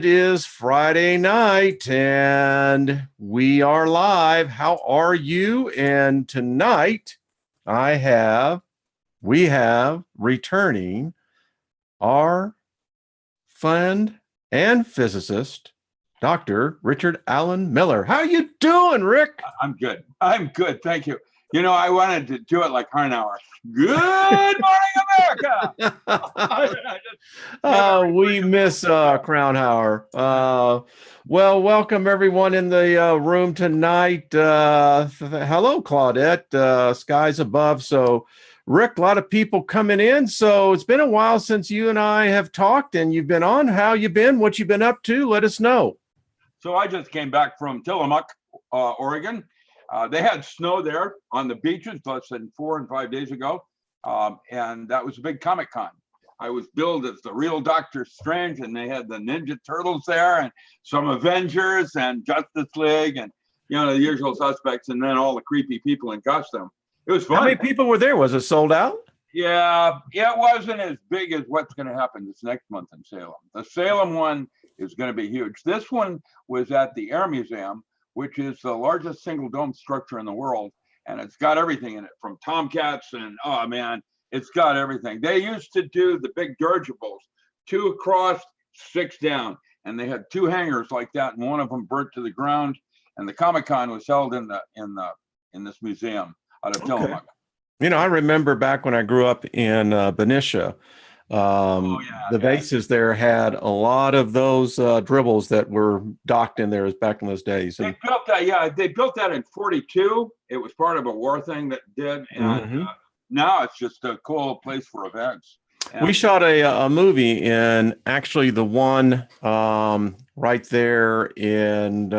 It is Friday night and we are live. How are you? And tonight we have returning our friend and physicist, Dr. Richard Allen Miller. How you doing, Rick? I'm good. I'm good. Thank you. You know, I wanted to do it like Harnauer. Good morning, America. We miss Crownhauer. Well, welcome everyone in the room tonight. Hello, Claudette. Skies above. So, Rick, a lot of people coming in. So it's been a while since you and I have talked, and you've been on. How you been? What you been up to? Let us know. So I just came back from Tillamook, Oregon. They had snow there on the beaches less than 4 and 5 days ago. And that was a big Comic-Con. I was billed as the real Doctor Strange, and they had the Ninja Turtles there and some Avengers and Justice League and, you know, the usual suspects, and then all the creepy people in costume. It was fun. How many people were there? Was it sold out? Yeah, it wasn't as big as what's going to happen this next month in Salem. The Salem one is going to be huge. This one was at the Air Museum, which is the largest single dome structure in the world. And it's got everything in it, from Tomcats and, oh man, it's got everything. They used to do the big dirigibles, 2 across, 6 down. And they had 2 hangars like that, and one of them burnt to the ground. And the Comic-Con was held in this museum out of Tillamook. You know, I remember back when I grew up in Benicia, the bases there had a lot of those dribbles that were docked in there back in those days. They built that, they built that in 42. It was part of a war thing that did. And now it's just a cool place for events. And we shot a movie in actually the one right there in,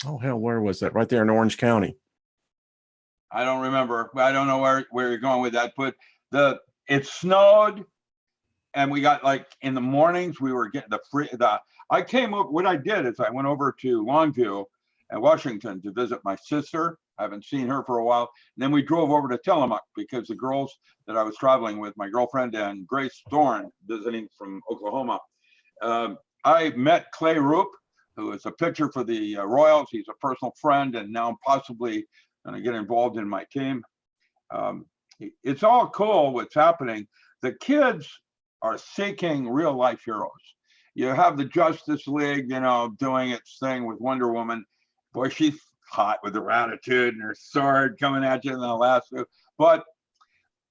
where was that? Right there in Orange County. I don't remember. I don't know where you're going with that, but it snowed, and we got, like, in the mornings we were getting I came up. What I did is I went over to Longview and Washington to visit my sister. I haven't seen her for a while. And then we drove over to Tillamook because the girls that I was traveling with, my girlfriend and Grace Thorne, visiting from Oklahoma. I met Clay Roop, who is a pitcher for the Royals. He's a personal friend, and now possibly going to get involved in my team. It's all cool what's happening. The kids are seeking real life heroes. You have the Justice League, you know, doing its thing with Wonder Woman. Boy, she's hot with her attitude and her sword coming at you in the last move. But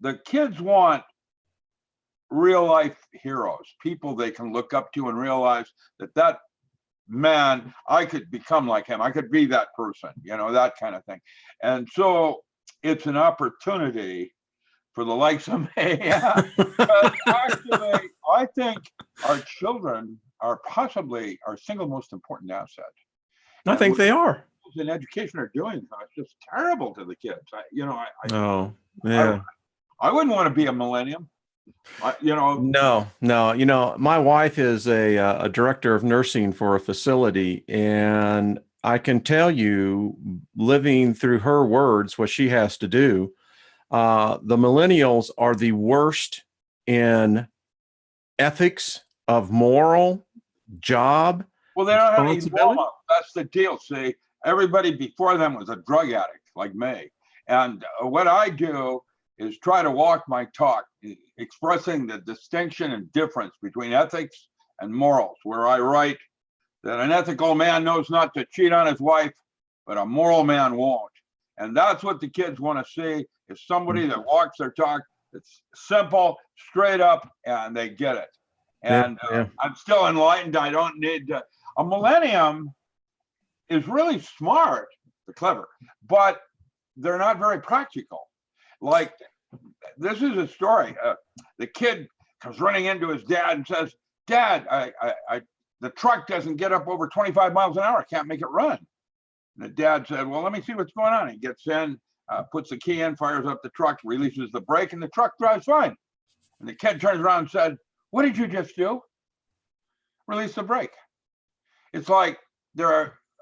the kids want real life heroes, people they can look up to and realize that man, I could become like him. I could be that person, you know, that kind of thing. And so it's an opportunity for the likes of me. But actually, I think our children are possibly our single most important asset. I think they are. In education are doing it's just terrible to the kids. I wouldn't want to be a millennium. No. You know, my wife is a director of nursing for a facility, and I can tell you, living through her words, what she has to do. The millennials are the worst in ethics of moral, job. Well, they don't have any moral. That's the deal. See, everybody before them was a drug addict like me. And what I do is try to walk my talk, expressing the distinction and difference between ethics and morals, where I write that an ethical man knows not to cheat on his wife, but a moral man won't. And that's what the kids want to see, is somebody that walks their talk. It's simple, straight up, and they get it. And I'm still enlightened. I don't need to. A millennium is really smart, they're clever, but they're not very practical. Like, this is a story. The kid comes running into his dad and says, "Dad, the truck doesn't get up over 25 miles an hour. I can't make it run." And the dad said, "Well, let me see what's going on." He gets in, puts the key in, fires up the truck, releases the brake, and the truck drives fine. And the kid turns around and said, "What did you just do?" "Release the brake." It's like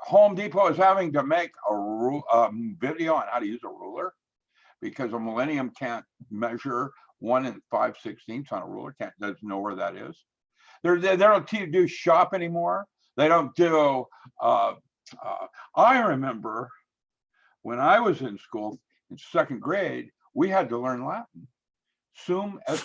Home Depot is having to make a video on how to use a ruler, because a millennium can't measure 1 5/16 on a ruler, doesn't know where that is. They don't do shop anymore. They don't do. I remember when I was in school in second grade, we had to learn Latin. Sum et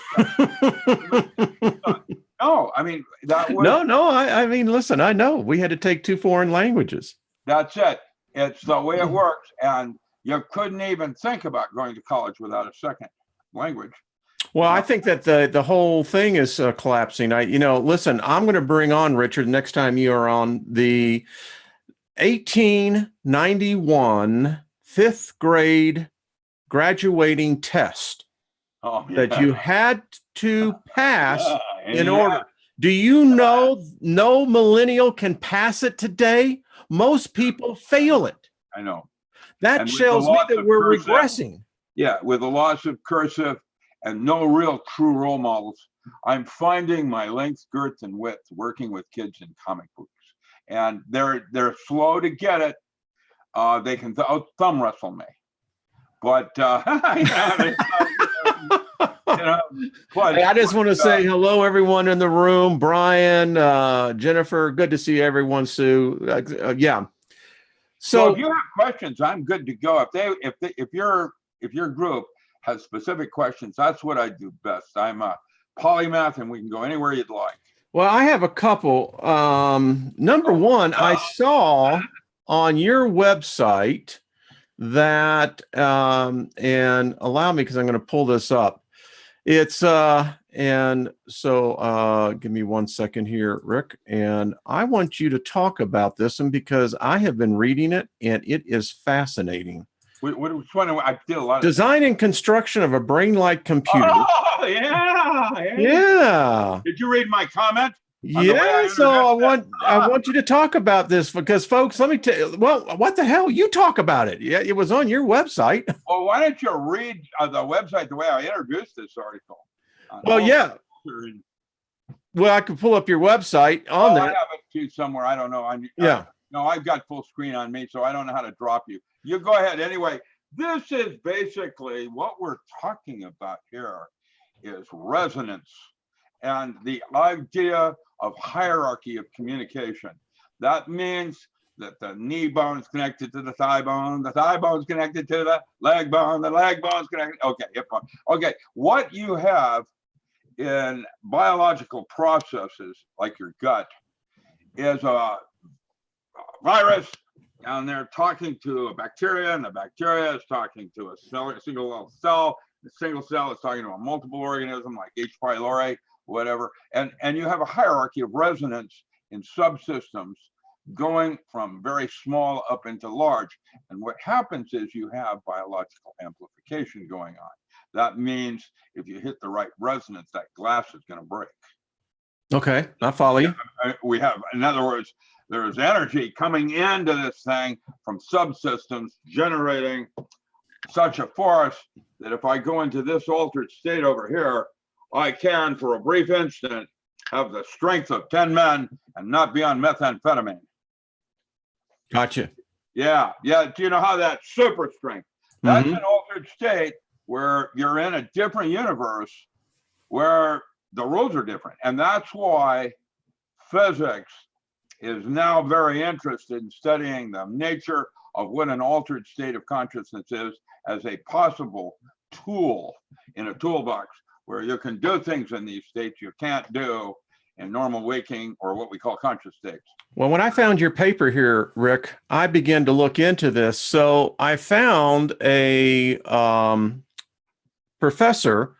no, I mean that was no. I mean, listen, I know we had to take 2 foreign languages. That's it. It's the way it works, and you couldn't even think about going to college without a second language. Well, I think that the whole thing is collapsing. Listen, I'm going to bring on Richard next time you are on the 1891 5th grade graduating test that you had to pass in order. Do you know no millennial can pass it today? Most people fail it. I know. That shows me that we're regressing. Yeah, with the loss of cursive and no real true role models, I'm finding my length, girth, and width working with kids in comic books. And they're slow to get it. They can thumb wrestle me. But I just want to say hello, everyone in the room. Brian, Jennifer, good to see everyone. Sue, yeah. So if you have questions, I'm good to go. If your group has specific questions, that's what I do best. I'm a polymath, and we can go anywhere you'd like. Well, I have a couple. Number one, I saw on your website that, and allow me because I'm going to pull this up. It's and so give me 1 second here, Rick, and I want you to talk about this one because I have been reading it and it is fascinating. Which one? I did a lot of design and construction of a brain-like computer. Oh yeah. Did you read my comment? Yeah, so I want you to talk about this because, folks, let me tell you. Well, what the hell? You talk about it. Yeah, it was on your website. Well, why don't you read the website the way I introduced this article? Well, yeah. Well, I could pull up your website on that. I have it too somewhere. I don't know. No, I've got full screen on me, so I don't know how to drop you. You go ahead. Anyway, this is basically what we're talking about here is resonance and the idea of hierarchy of communication. That means that the knee bone is connected to the thigh bone is connected to the leg bone is connected. Okay. What you have in biological processes like your gut is a virus, and they're talking to a bacteria, and the bacteria is talking to a single little cell. The single cell is talking to a multiple organism like H. pylori, whatever. And you have a hierarchy of resonance in subsystems going from very small up into large. And what happens is you have biological amplification going on. That means if you hit the right resonance, that glass is going to break. Okay, I follow you. We have, in other words, there is energy coming into this thing from subsystems generating such a force that if I go into this altered state over here, I can, for a brief instant, have the strength of 10 men and not be on methamphetamine. Gotcha. Yeah. Do you know how that's super strength? That's an altered state where you're in a different universe where the rules are different. And that's why physics is now very interested in studying the nature of what an altered state of consciousness is as a possible tool in a toolbox where you can do things in these states you can't do in normal waking or what we call conscious states. Well, when I found your paper here, Rick, I began to look into this. So I found a professor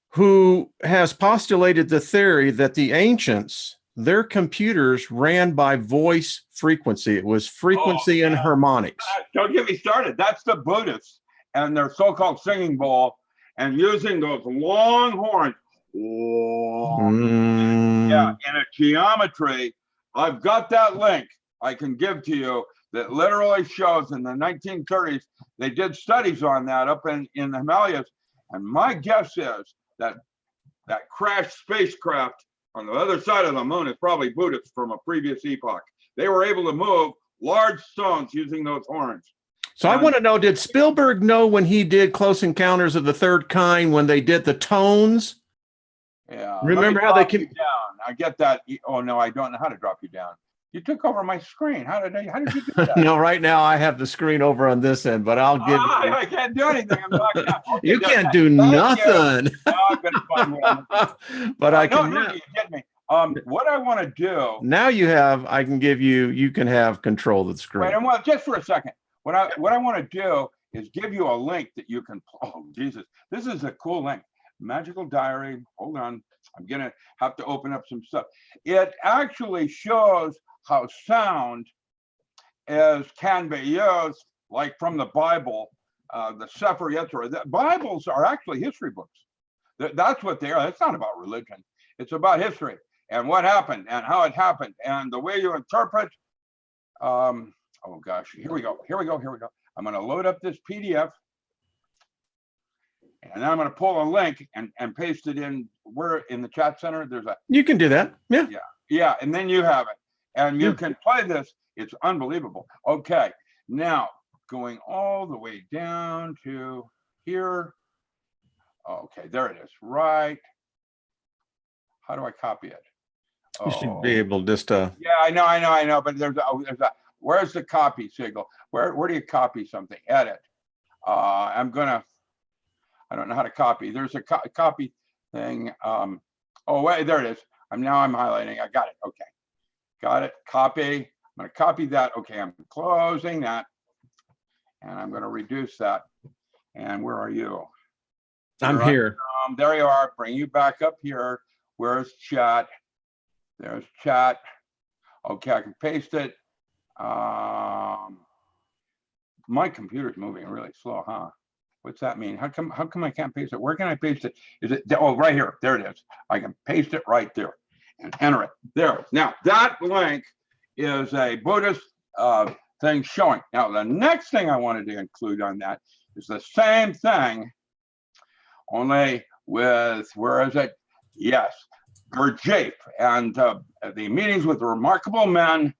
who has postulated the theory that the ancients, their computers ran by voice frequency. It was frequency and harmonics. Don't get me started. That's the Buddhists and their so-called singing bowl and using those long horns. Yeah, in a geometry. I've got that link I can give to you that literally shows in the 1930s, they did studies on that up in the Himalayas. And my guess is that crashed spacecraft on the other side of the moon is probably Buddhist from a previous epoch. They were able to move large stones using those horns. So I want to know, did Spielberg know when he did Close Encounters of the Third Kind, when they did the tones? Yeah. Remember how they can... I get that. Oh no, I don't know how to drop you down. You took over my screen. How did you do that? No, right now I have the screen over on this end, but I'll give you. I can't do anything. I'm locked out. Okay, You can't do thank nothing. you. Now I'm going to find what I'm looking for. But I can. No, you get me. What I want to do. Now I can give you, you can have control of the screen. Wait, well, just for a second. What I want to do is give you a link that you can, oh, Jesus. This is a cool link. Magical Diary. Hold on. I'm going to have to open up some stuff. It actually shows how sound can be used, like from the Bible, the Sefer Yetzirah. The Bibles are actually history books. That's what they are. It's not about religion. It's about history and what happened and how it happened and the way you interpret. Oh gosh, here we go. I'm going to load up this PDF. And then I'm going to pull a link and paste it in in the chat center. There's a. You can do that. Yeah. Yeah. And then you have it. And you can play this. It's unbelievable. Okay. Now, going all the way down to here. Okay, there it is. Right. How do I copy it? You should be able just to. Yeah, I know. But there's a where's the copy signal? Where do you copy something? Edit. I don't know how to copy. There's a copy thing. Oh, wait, there it is. I'm highlighting. I got it. Okay. Got it. Copy. I'm going to copy that. Okay, I'm closing that. And I'm going to reduce that. And where are you? I'm here. There you are. Bring you back up here. Where's chat? There's chat. Okay, I can paste it. My computer's moving really slow, huh? What's that mean? How come I can't paste it? Where can I paste it? Is it, oh, right here. There it is. I can paste it right there and enter it. There. Now, that link is a Buddhist thing showing. Now, the next thing I wanted to include on that is the same thing, only with, where is it? Yes, Gurdjieff and the meetings with remarkable men.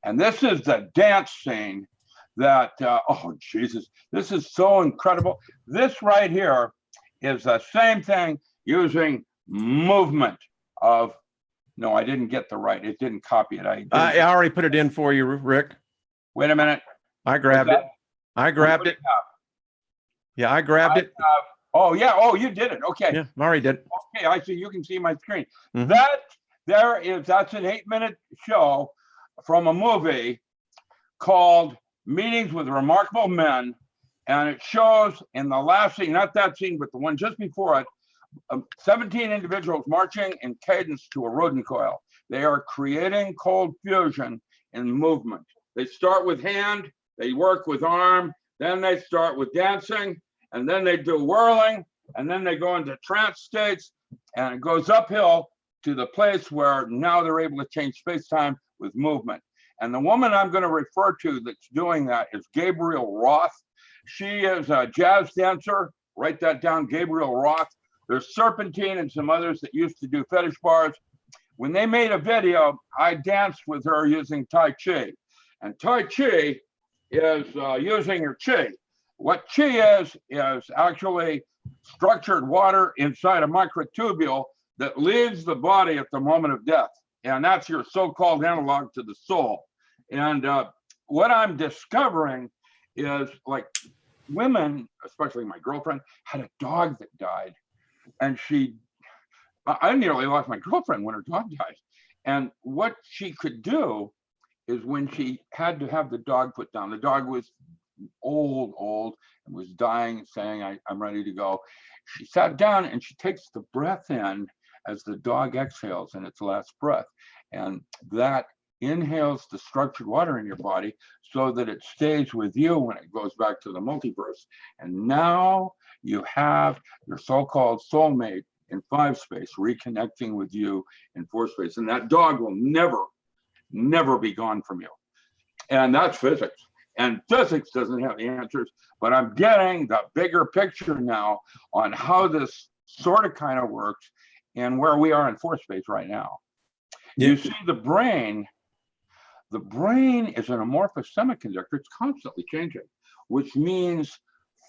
And this is the dance scene that, oh, Jesus, this is so incredible. This right here is the same thing using movement of, no, I didn't get it didn't copy it. I already put it in for you, Rick. Wait a minute. I grabbed it. I grabbed it. Yeah, I grabbed it. Oh, yeah. Oh, you did it. Okay. Yeah, I already did. Okay, I see. You can see my screen. That's an 8-minute show from a movie called Meetings with Remarkable Men. And it shows in the last scene, not that scene, but the one just before it, 17 individuals marching in cadence to a rodent coil. They are creating cold fusion in movement. They start with hand, they work with arm, then they start with dancing, and then they do whirling, and then they go into trance states, and it goes uphill to the place where now they're able to change space-time with movement. And the woman I'm going to refer to that's doing that is Gabriel Roth. She is a jazz dancer. Write that down, Gabriel Roth. There's Serpentine and some others that used to do fetish bars. When they made a video, I danced with her using Tai Chi. And Tai Chi is using your chi. What chi is actually structured water inside a microtubule that leaves the body at the moment of death. And that's your so-called analog to the soul. And what I'm discovering is, like, women, especially my girlfriend, had a dog that died. And I nearly lost my girlfriend when her dog died. And what she could do is, when she had to have the dog put down, the dog was old, and was dying, saying, I'm ready to go. She sat down and she takes the breath in as the dog exhales in its last breath. And that inhales the structured water in your body so that it stays with you when it goes back to the multiverse. And now you have your so-called soulmate in 5 space reconnecting with you in 4 space. And that dog will never be gone from you. And that's physics. And physics doesn't have the answers, but I'm getting the bigger picture now on how this sort of kind of works and where we are in 4 space right now. Yeah. You see, the brain is an amorphous semiconductor. It's constantly changing, which means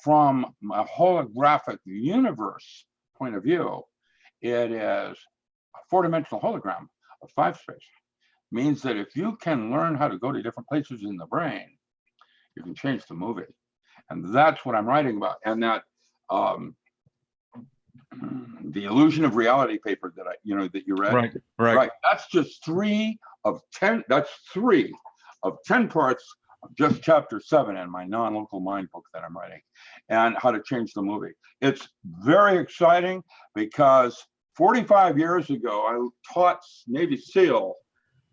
from a holographic universe point of view, it is a 4-dimensional hologram of 5 space. Means that if you can learn how to go to different places in the brain, you can change the movie. And that's what I'm writing about. And that the illusion of reality paper that that you read. Right. That's just 3 of 10. That's 3 of 10 parts of just chapter 7 in my non-local mind book that I'm writing, and how to change the movie. It's very exciting because 45 years ago, I taught Navy SEAL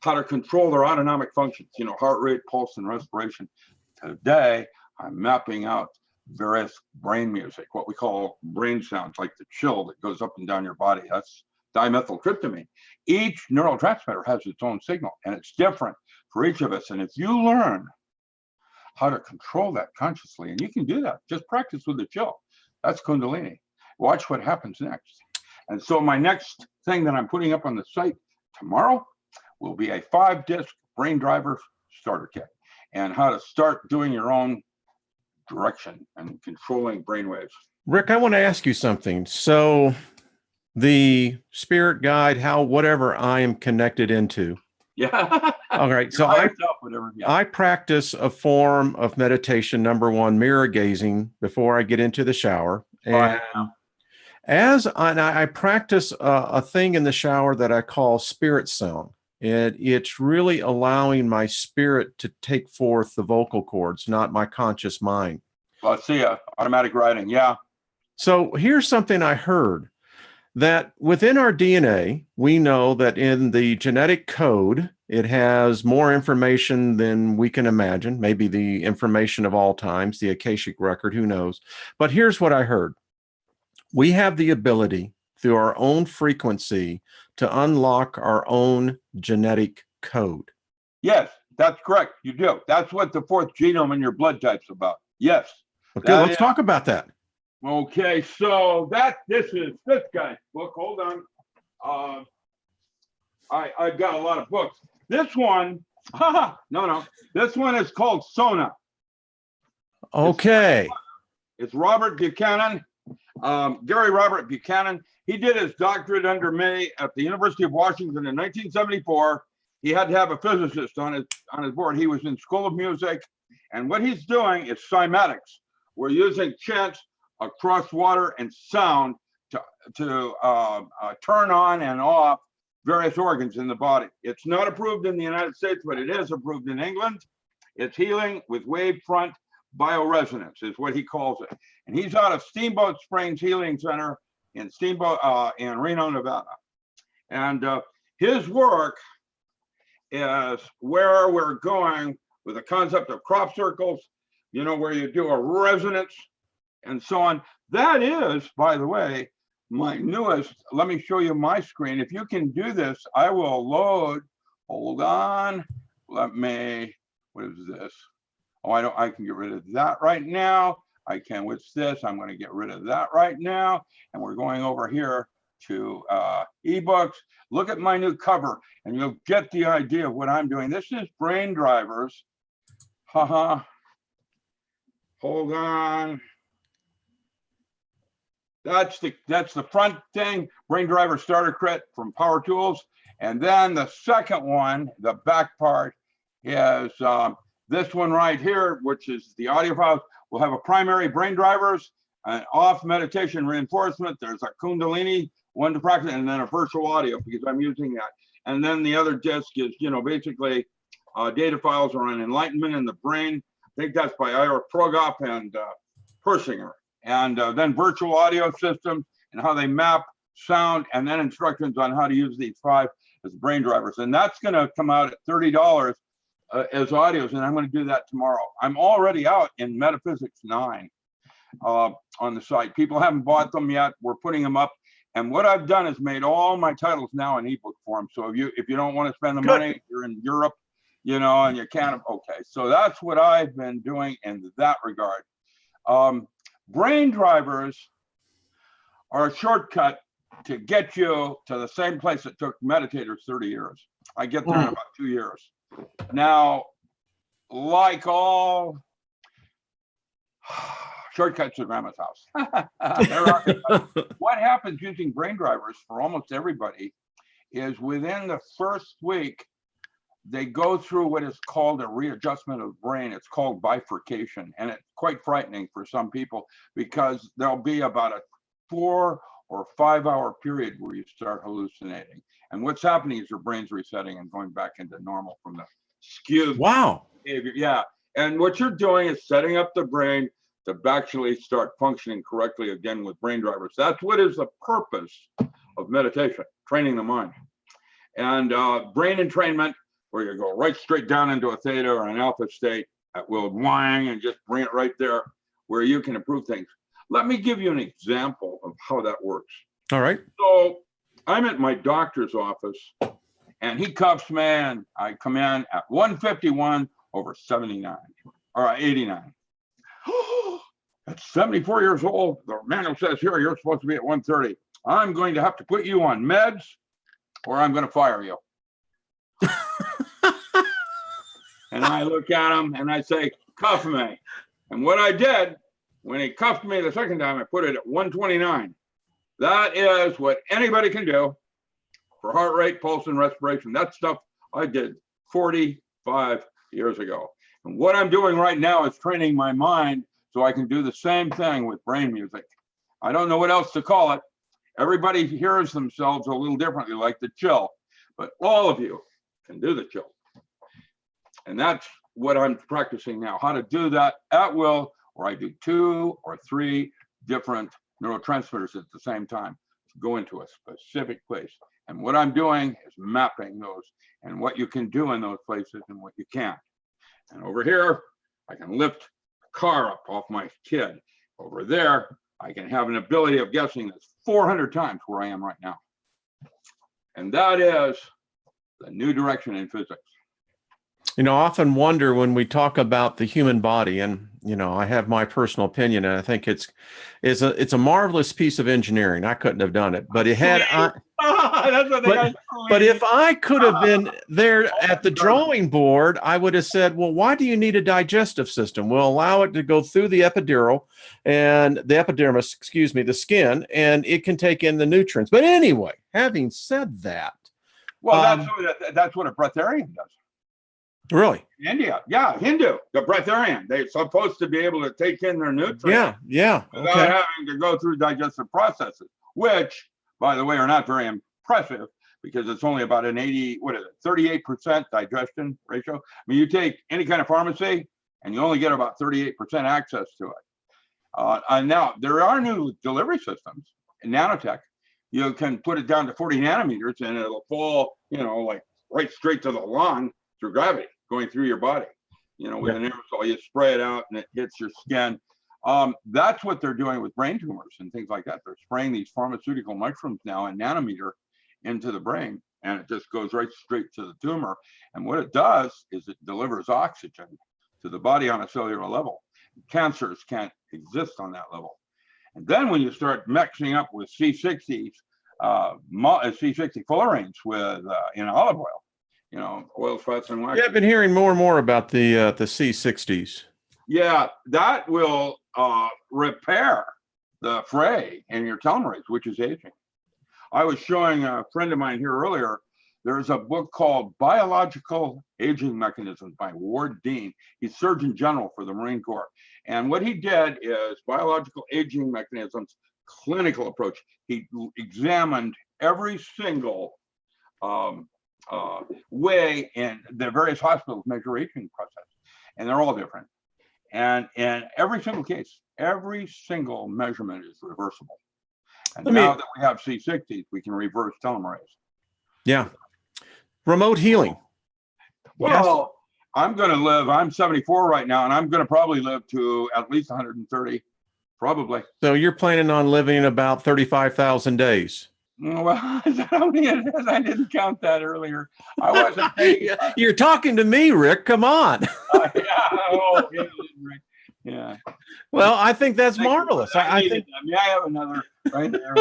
how to control their autonomic functions, heart rate, pulse, and respiration. Today, I'm mapping out various brain music, what we call brain sounds, like the chill that goes up and down your body. That's dimethyltryptamine. Each neurotransmitter has its own signal, and it's different for each of us. And if you learn how to control that consciously, and you can do that, just practice with the chill. That's Kundalini. Watch what happens next. And so my next thing that I'm putting up on the site tomorrow will be a 5-disc brain driver starter kit, and how to start doing your own direction and controlling brainwaves. Rick, I want to ask you something. So the spirit guide, whatever I am connected into. Yeah. All right. So I practice a form of meditation. Number 1, mirror gazing before I get into the shower. And I practice a thing in the shower that I call spirit sound. And it's really allowing my spirit to take forth the vocal cords, not my conscious mind. Well, let's see, automatic writing. Yeah. So here's something I heard, that within our DNA, we know that in the genetic code, it has more information than we can imagine, maybe the information of all times, the Akashic record, who knows. But here's what I heard. We have the ability through our own frequency to unlock our own genetic code. Yes, that's correct. You do. That's what the 4th genome in your blood type's about. Yes. Okay, let's talk about that. Okay, so this is this guy's book. Hold on. I've got a lot of books. This one, no. This one is called Sona. Okay. It's Robert Buchanan, Gary Robert Buchanan. He did his doctorate under me at the University of Washington in 1974. He had to have a physicist on his board. He was in School of Music, and what he's doing is cymatics. We're using chants across water and sound to turn on and off various organs in the body. It's not approved in the United States, but it is approved in England. It's healing with wavefront bioresonance is what he calls it. And he's out of Steamboat Springs Healing Center in Reno, Nevada. And his work is where we're going with the concept of crop circles, where you do a resonance and so on. That is, by the way, my newest. Let me show you my screen. If you can do this, I will load. Hold on. What is this? Oh, I can get rid of that right now. I can with this. I'm going to get rid of that right now. And we're going over here to ebooks. Look at my new cover and you'll get the idea of what I'm doing. This is Brain Drivers. Hold on. That's the front thing, Brain Driver Starter Kit from Power Tools. And then the second one, the back part, is this one right here, which is the audio files. We'll have a primary Brain Drivers, an off meditation reinforcement. There's a Kundalini one to practice, and then a virtual audio because I'm using that. And then the other disc is, basically data files on enlightenment in the brain. I think that's by Ira Progoff and Persinger. And then virtual audio systems and how they map sound, and then instructions on how to use these 5 as brain drivers. And that's going to come out at $30 as audios, and I'm going to do that tomorrow. I'm already out in Metaphysics 9 on the site. People haven't bought them yet. We're putting them up. And what I've done is made all my titles now in ebook form. So if you don't want to spend the money, you're in Europe, and you can't. Okay, so that's what I've been doing in that regard. Brain drivers are a shortcut to get you to the same place it took meditators 30 years. I get there in about 2 years. Now, like all shortcuts to grandma's house, what happens using brain drivers for almost everybody is within the first week, they go through what is called a readjustment of the brain. It's called bifurcation, and it's quite frightening for some people because there'll be about a 4 or 5 hour period where you start hallucinating. And what's happening is your brain's resetting and going back into normal from the skewed behavior. Yeah. And what you're doing is setting up the brain to actually start functioning correctly again with brain drivers. That's what is the purpose of meditation, training the mind. And brain entrainment, where you go right straight down into a theta or an alpha state, that will wang and just bring it right there where you can improve things. Let me give you an example of how that works. All right. So I'm at my doctor's office and he cuffs me and I come in at 151/79 or 89. That's 74 years old. The manual says here, you're supposed to be at 130. I'm going to have to put you on meds or I'm going to fire you. And I look at him and I say, cuff me. And what I did, when he cuffed me the second time, I put it at 129. That is what anybody can do for heart rate, pulse, and respiration. That stuff I did 45 years ago. And what I'm doing right now is training my mind so I can do the same thing with brain music. I don't know what else to call it. Everybody hears themselves a little differently, like the chill, but all of you can do the chill. And that's what I'm practicing now, how to do that at will, where I do 2 or 3 different neurotransmitters at the same time to go into a specific place. And what I'm doing is mapping those and what you can do in those places and what you can't. And over here, I can lift a car up off my kid. Over there, I can have an ability of guessing that's 400 times where I am right now. And that is the new direction in physics. You know, I often wonder when we talk about the human body, and you know, I have my personal opinion, and I think it's a marvelous piece of engineering. I couldn't have done it, but it had. But if I could have been there at the drawing board, I would have said, "Well, why do you need a digestive system? We'll allow it to go through the epidural and the epidermis, excuse me, the skin, and it can take in the nutrients." But anyway, having said that, well, that's what a breatharian does. Really? India, yeah, Hindu, the breatharian. They're supposed to be able to take in their nutrients. Yeah. Without having to go through digestive processes, which, by the way, are not very impressive because it's only about an 38% digestion ratio. I mean, you take any kind of pharmacy and you only get about 38% access to it. And now there are new delivery systems in nanotech. You can put it down to 40 nanometers and it'll fall, like right straight to the lung through gravity, going through your body, with an aerosol. You spray it out and it hits your skin. That's what they're doing with brain tumors and things like that. They're spraying these pharmaceutical mushrooms now in nanometer into the brain, and it just goes right straight to the tumor. And what it does is it delivers oxygen to the body on a cellular level. Cancers can't exist on that level. And then when you start mixing up with C60s, C60 fullerenes with in olive oil, oils, fats, and wax. Yeah, I've been hearing more and more about the C60s. Yeah, that will repair the fray in your telomerase, which is aging. I was showing a friend of mine here earlier. There's a book called Biological Aging Mechanisms by Ward Dean. He's Surgeon General for the Marine Corps. And what he did is biological aging mechanisms, clinical approach. He examined every single way in the various hospitals measure aging process, and they're all different. And in every single case, every single measurement is reversible. And now that we have C60s, we can reverse telomerase. Yeah. Remote healing. Well, I'm going to live, I'm 74 right now, and I'm going to probably live to at least 130, probably. So you're planning on living about 35,000 days. Well, is that how many it is? I didn't count that earlier. I wasn't thinking. You're talking to me, Rick. Come on. Yeah. Well, I think that's marvelous. I have another right there.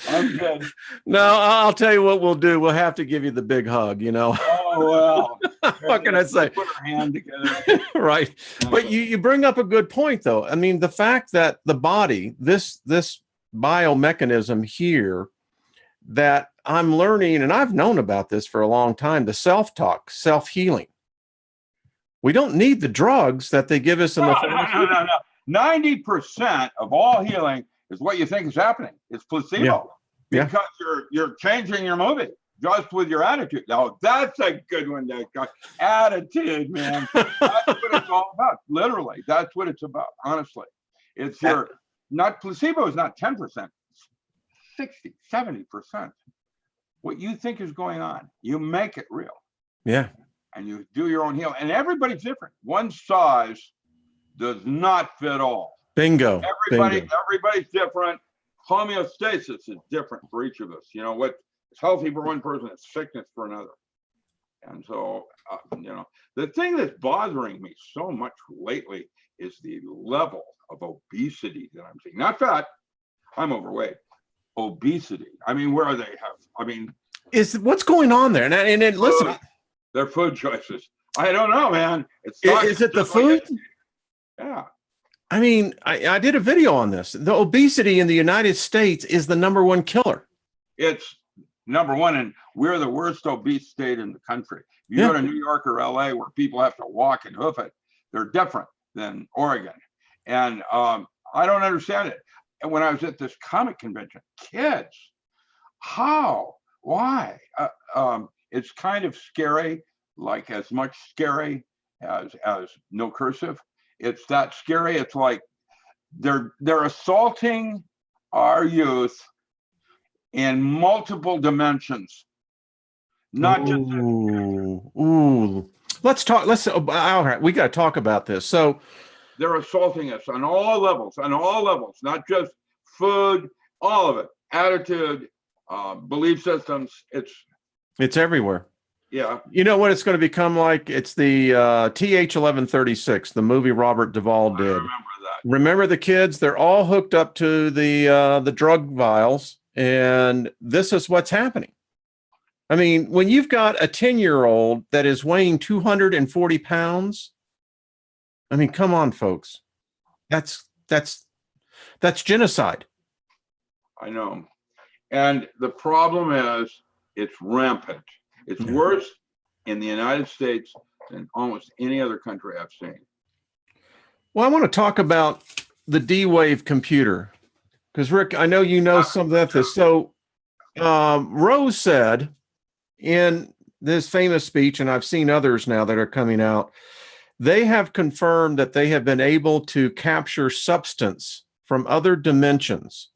I'm good. No, I'll tell you what we'll do. We'll have to give you the big hug, Oh, well. What can I say? Put our hand together. Right. But you bring up a good point, though. I mean, the fact that the body, this biomechanism here that I'm learning, and I've known about this for a long time, the self-talk, self-healing. We don't need the drugs that they give us in the no. 90% of all healing is what you think is happening. It's placebo. Yeah. Because you're changing your movie just with your attitude. Now that's a good one. That attitude, man. That's what it's all about. Literally, that's what it's about. Honestly, it's not placebo is not 10%, 60, 70%. What you think is going on, you make it real. Yeah. And you do your own healing. And everybody's different. One size does not fit all. Bingo. Everybody's different. Homeostasis is different for each of us. You know, what is healthy for one person is sickness for another. And so, the thing that's bothering me so much lately is the level of obesity that I'm seeing. Not fat. I'm overweight. Obesity. I mean, where are they? Is what's going on there? And listen, their food choices. I don't know, man. Is it the food? Yeah. I mean, I did a video on this. The obesity in the United States is the #1 killer. It's number one, and we're the worst obese state in the country. You go to New York or LA where people have to walk and hoof it, they're different than Oregon. And I don't understand it. And when I was at this comic convention, kids, how? Why? It's kind of scary, like as much scary as no cursive. It's that scary. It's like they're assaulting our youth in multiple dimensions. Not just. Let's talk. All right, we got to talk about this. So they're assaulting us on all levels, not just food, all of it, attitude, belief systems. It's everywhere. Yeah. You know what it's going to become like? It's the TH1136, the movie Robert Duvall did. I remember that. Remember the kids? They're all hooked up to the drug vials, and this is what's happening. I mean, when you've got a 10-year-old that is weighing 240 pounds, I mean, come on, folks. That's genocide. I know. And the problem is it's rampant. It's worse in the United States than almost any other country I've seen. Well, I want to talk about the D-Wave computer because, Rick, I know you know some of that. So Rose said in this famous speech, and I've seen others now that are coming out, they have confirmed that they have been able to capture substance from other dimensions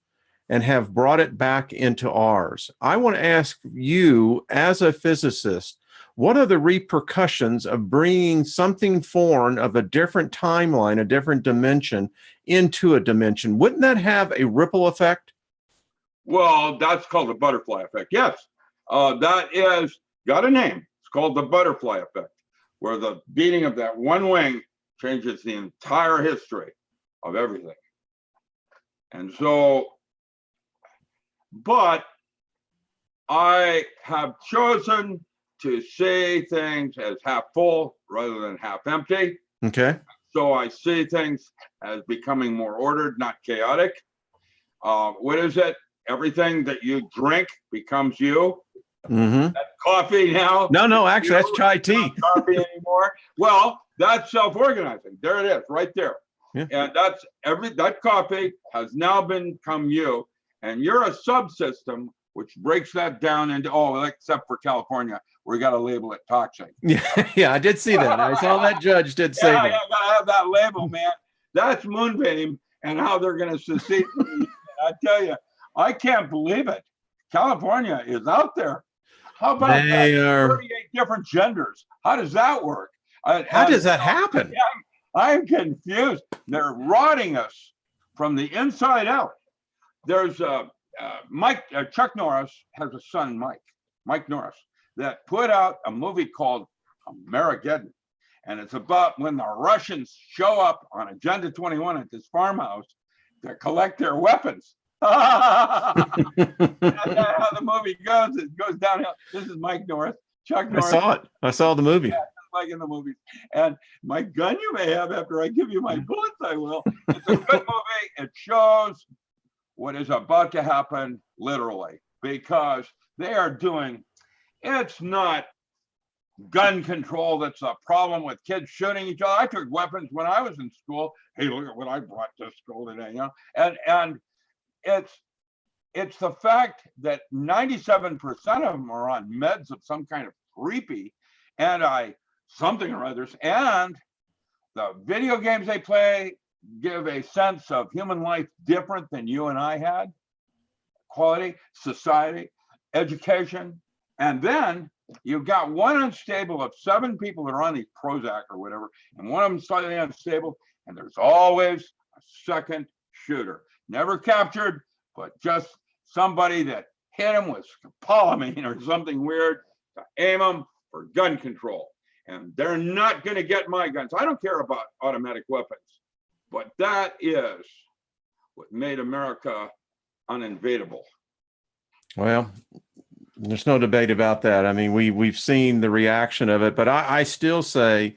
and have brought it back into ours. I want to ask you, as a physicist, what are the repercussions of bringing something foreign of a different timeline, a different dimension, into a dimension? Wouldn't that have a ripple effect? Well, that's called the butterfly effect. Yes, that is got a name. It's called the butterfly effect, where the beating of that one wing changes the entire history of everything. And so, but I have chosen to see things as half full rather than half empty. Okay. So I see things as becoming more ordered, not chaotic. What is it? Everything that you drink becomes you. Mm-hmm. That's coffee now. No, actually, that's chai tea. Not coffee anymore. Well, that's self-organizing. There it is, right there. Yeah. And that coffee has now become you, and you're a subsystem which breaks that down into except for California, we got to label it toxic. Yeah, I did see that. I saw that judge did say that. Yeah, gotta have that label, man. That's Moonbeam and how they're going to secede. I tell you, I can't believe it. California is out there. How about that? 38 different genders. How does that work? How does that happen? I'm confused. They're rotting us from the inside out. There's Chuck Norris has a son, Mike Norris, that put out a movie called Amerigeddon. And it's about when the Russians show up on Agenda 21 at this farmhouse to collect their weapons. That's how the movie goes. It goes downhill. This is Mike Norris, Chuck Norris. I saw it. I saw the movie. Yeah, like in the movies. And my gun you may have after I give you my bullets, I will. It's a good movie. It shows what is about to happen literally, because they are doing, it's not gun control that's a problem with kids shooting each other. I took weapons when I was in school. Hey, look at what I brought to school today, you know? And it's the fact that 97% of them are on meds of some kind of creepy something or others, and the video games they play give a sense of human life different than you and I had. Quality, society, education, and then you've got one unstable of 7 people that are on these Prozac or whatever, and one of them slightly unstable, and there's always a second shooter. Never captured, but just somebody that hit him with scopolamine or something weird to aim them for gun control. And they're not going to get my guns. I don't care about automatic weapons, but that is what made America uninvadable. Well, there's no debate about that. I mean, we've seen the reaction of it, but I still say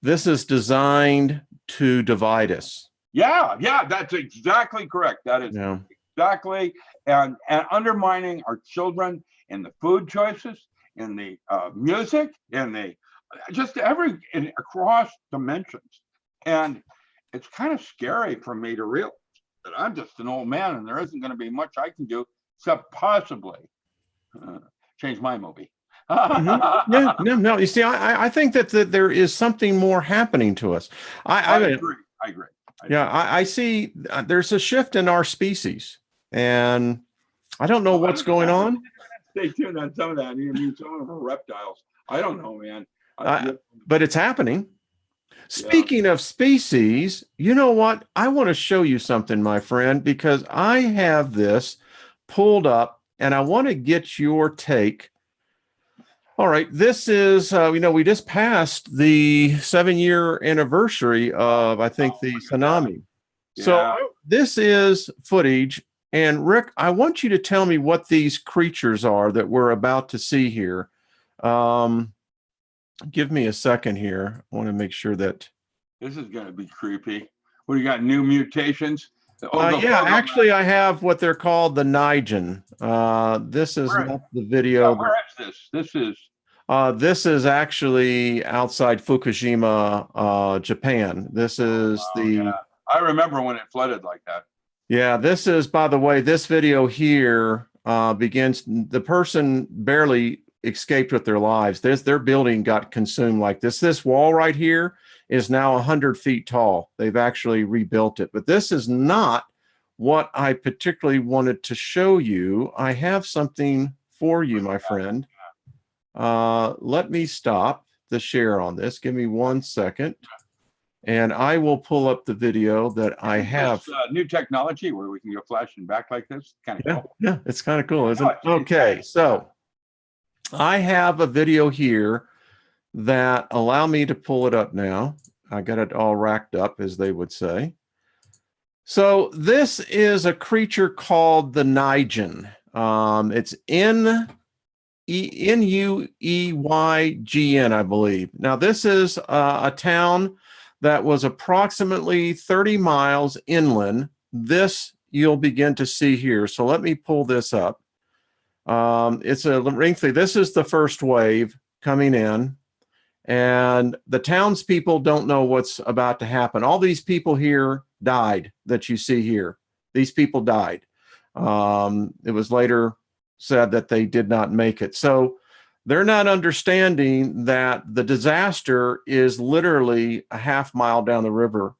this is designed to divide us. Yeah, that's exactly correct. That is exactly, and undermining our children in the food choices, in the music, in the just across dimensions. And it's kind of scary for me to realize that I'm just an old man and there isn't going to be much I can do except possibly change my movie. Mm-hmm. No. You see, I think that there is something more happening to us. I agree. Yeah, I see there's a shift in our species, and I don't know what's going on. Stay tuned on some of that. You mean some of them are reptiles. I don't know, man. But it's happening. Speaking of species, you know what? I want to show you something, my friend, because I have this pulled up and I want to get your take. All right. This is, we just passed the 7-year anniversary of, I think, the tsunami. Yeah. So this is footage. And Rick, I want you to tell me what these creatures are that we're about to see here. Give me a second here. I want to make sure that this is going to be creepy. What do you got? New mutations? Actually, I have what they're called the Nigen. This is not the video. Where is this? This is actually outside Fukushima, Japan. This is I remember when it flooded like that. Yeah, this is, by the way, this video here begins. The person barely escaped with their lives. Their building got consumed like this. This wall right here is now 100 feet tall. They've actually rebuilt it, but this is not what I particularly wanted to show you. I have something for you, my friend. Let me stop the share on this. Give me 1 second, and I will pull up the video that I have. New technology where we can go flashing back like this. Kind of cool. Yeah, it's kind of cool, isn't it? Okay, so I have a video here that allow me to pull it up now. I got it all racked up, as they would say. So this is a creature called the Nigen. It's Nueygn, I believe. Now, this is a town that was approximately 30 miles inland. This you'll begin to see here. So let me pull this up. It's a lengthy. This is the first wave coming in, and the townspeople don't know what's about to happen. All these people here died that you see here. These people died. It was later said that they did not make it. So they're not understanding that the disaster is literally a half mile down the river,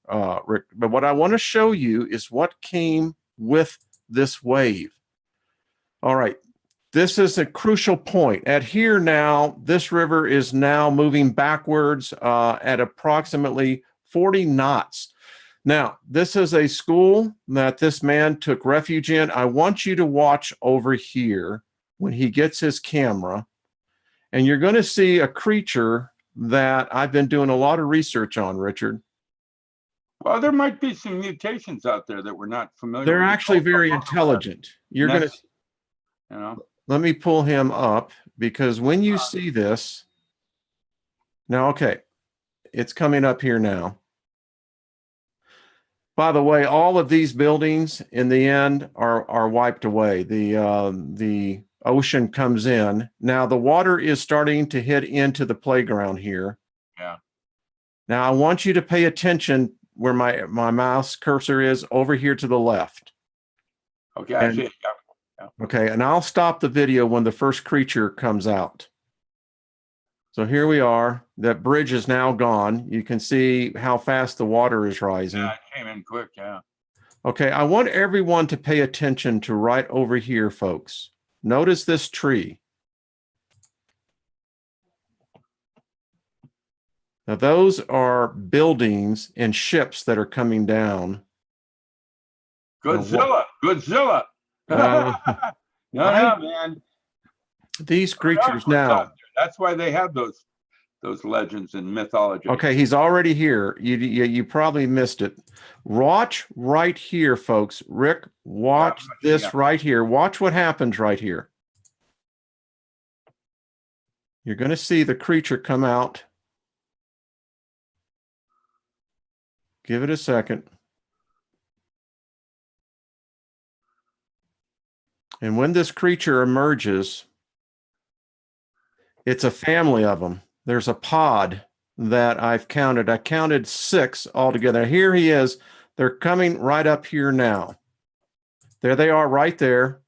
Rick. But what I want to show you is what came with this wave. All right. This is a crucial point. At here now, this river is now moving backwards at approximately 40 knots. Now, this is a school that this man took refuge in. I want you to watch over here when he gets his camera, and you're going to see a creature that I've been doing a lot of research on, Richard. Well, there might be some mutations out there that we're not familiar with. They're actually very intelligent. You're going to, let me pull him up, because when you see this, now, okay, it's coming up here now. By the way, all of these buildings in the end are wiped away. The ocean comes in. Now the water is starting to hit into the playground here. Yeah. Now I want you to pay attention where my mouse cursor is over here to the left. Okay, I see it. Yeah. Okay, and I'll stop the video when the first creature comes out. So here we are. That bridge is now gone. You can see how fast the water is rising. Yeah, it came in quick, yeah. Okay, I want everyone to pay attention to right over here, folks. Notice this tree. Now, those are buildings and ships that are coming down. Godzilla. No, man. These creatures now. That's why they have those legends in mythology. Okay, he's already here. You probably missed it. Watch right here, folks. Rick, watch this right here. Watch what happens right here. You're going to see the creature come out. Give it a second. And when this creature emerges, it's a family of them. There's a pod that I've counted. I counted 6 altogether. Here he is. They're coming right up here now. There they are right there.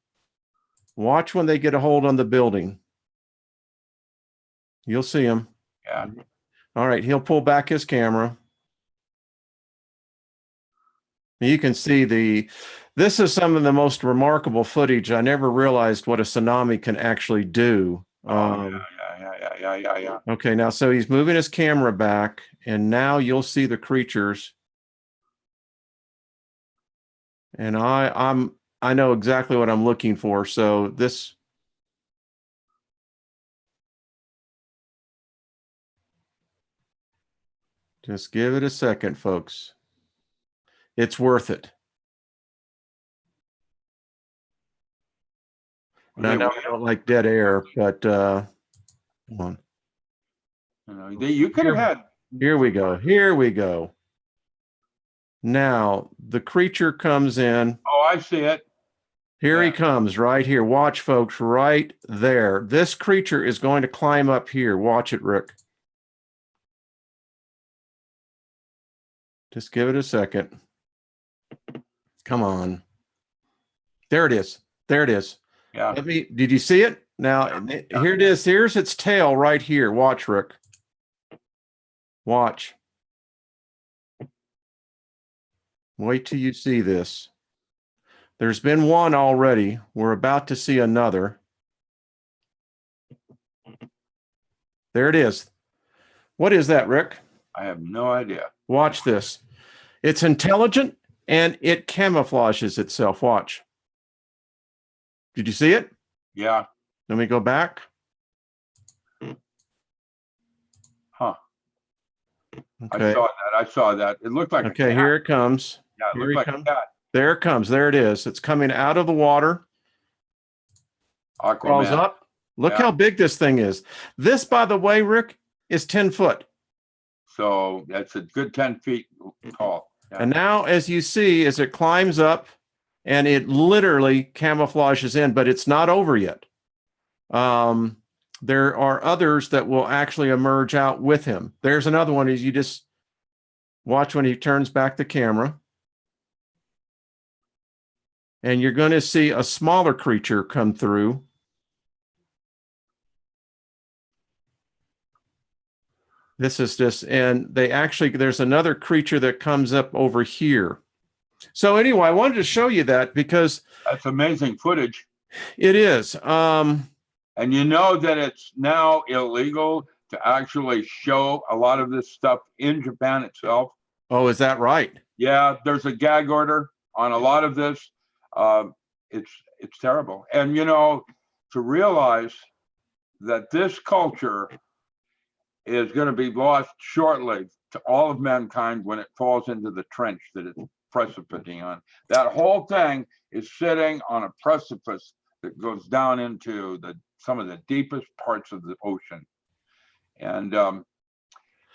Watch when they get a hold on the building. You'll see him. Yeah. All right, he'll pull back his camera. You can see this is some of the most remarkable footage. I never realized what a tsunami can actually do. Yeah. Okay, now so he's moving his camera back, and now you'll see the creatures. And I know exactly what I'm looking for. So this. Just give it a second, folks. It's worth it. And I know I don't like dead air, but come on. You could have had. Here we go. Here we go. Now the creature comes in. Oh, I see it. Here he comes right here. Watch, folks, right there. This creature is going to climb up here. Watch it, Rick. Just give it a second. Come on. There it is. There it is. Yeah. Did you see it? Now, here it is. Here's its tail right here. Watch, Rick. Watch. Wait till you see this. There's been one already. We're about to see another. There it is. What is that, Rick? I have no idea. Watch this. It's intelligent and it camouflages itself. Watch. Did you see it? Yeah. Let me go back. Huh. Okay. I saw that. It looked like a cat. Here it comes. Yeah, it looked like a cat. There it comes. There it is. It's coming out of the water. Aquaman. Crawls up. Look how big this thing is. This, by the way, Rick, is 10 foot. So that's a good 10 feet tall. Yeah. And now, as you see, as it climbs up, and it literally camouflages in, but it's not over yet. There are others that will actually emerge out with him. There's another one. As you just watch when he turns back the camera. And you're going to see a smaller creature come through. This is just, and there's another creature that comes up over here. So anyway, I wanted to show you that because that's amazing footage. It is. And you know that it's now illegal to actually show a lot of this stuff in Japan itself. Oh, is that right? Yeah, there's a gag order on a lot of this. It's terrible. And to realize that this culture is going to be lost shortly to all of mankind when it falls into the trench that it's precipitating on. That whole thing is sitting on a precipice that goes down into some of the deepest parts of the ocean. And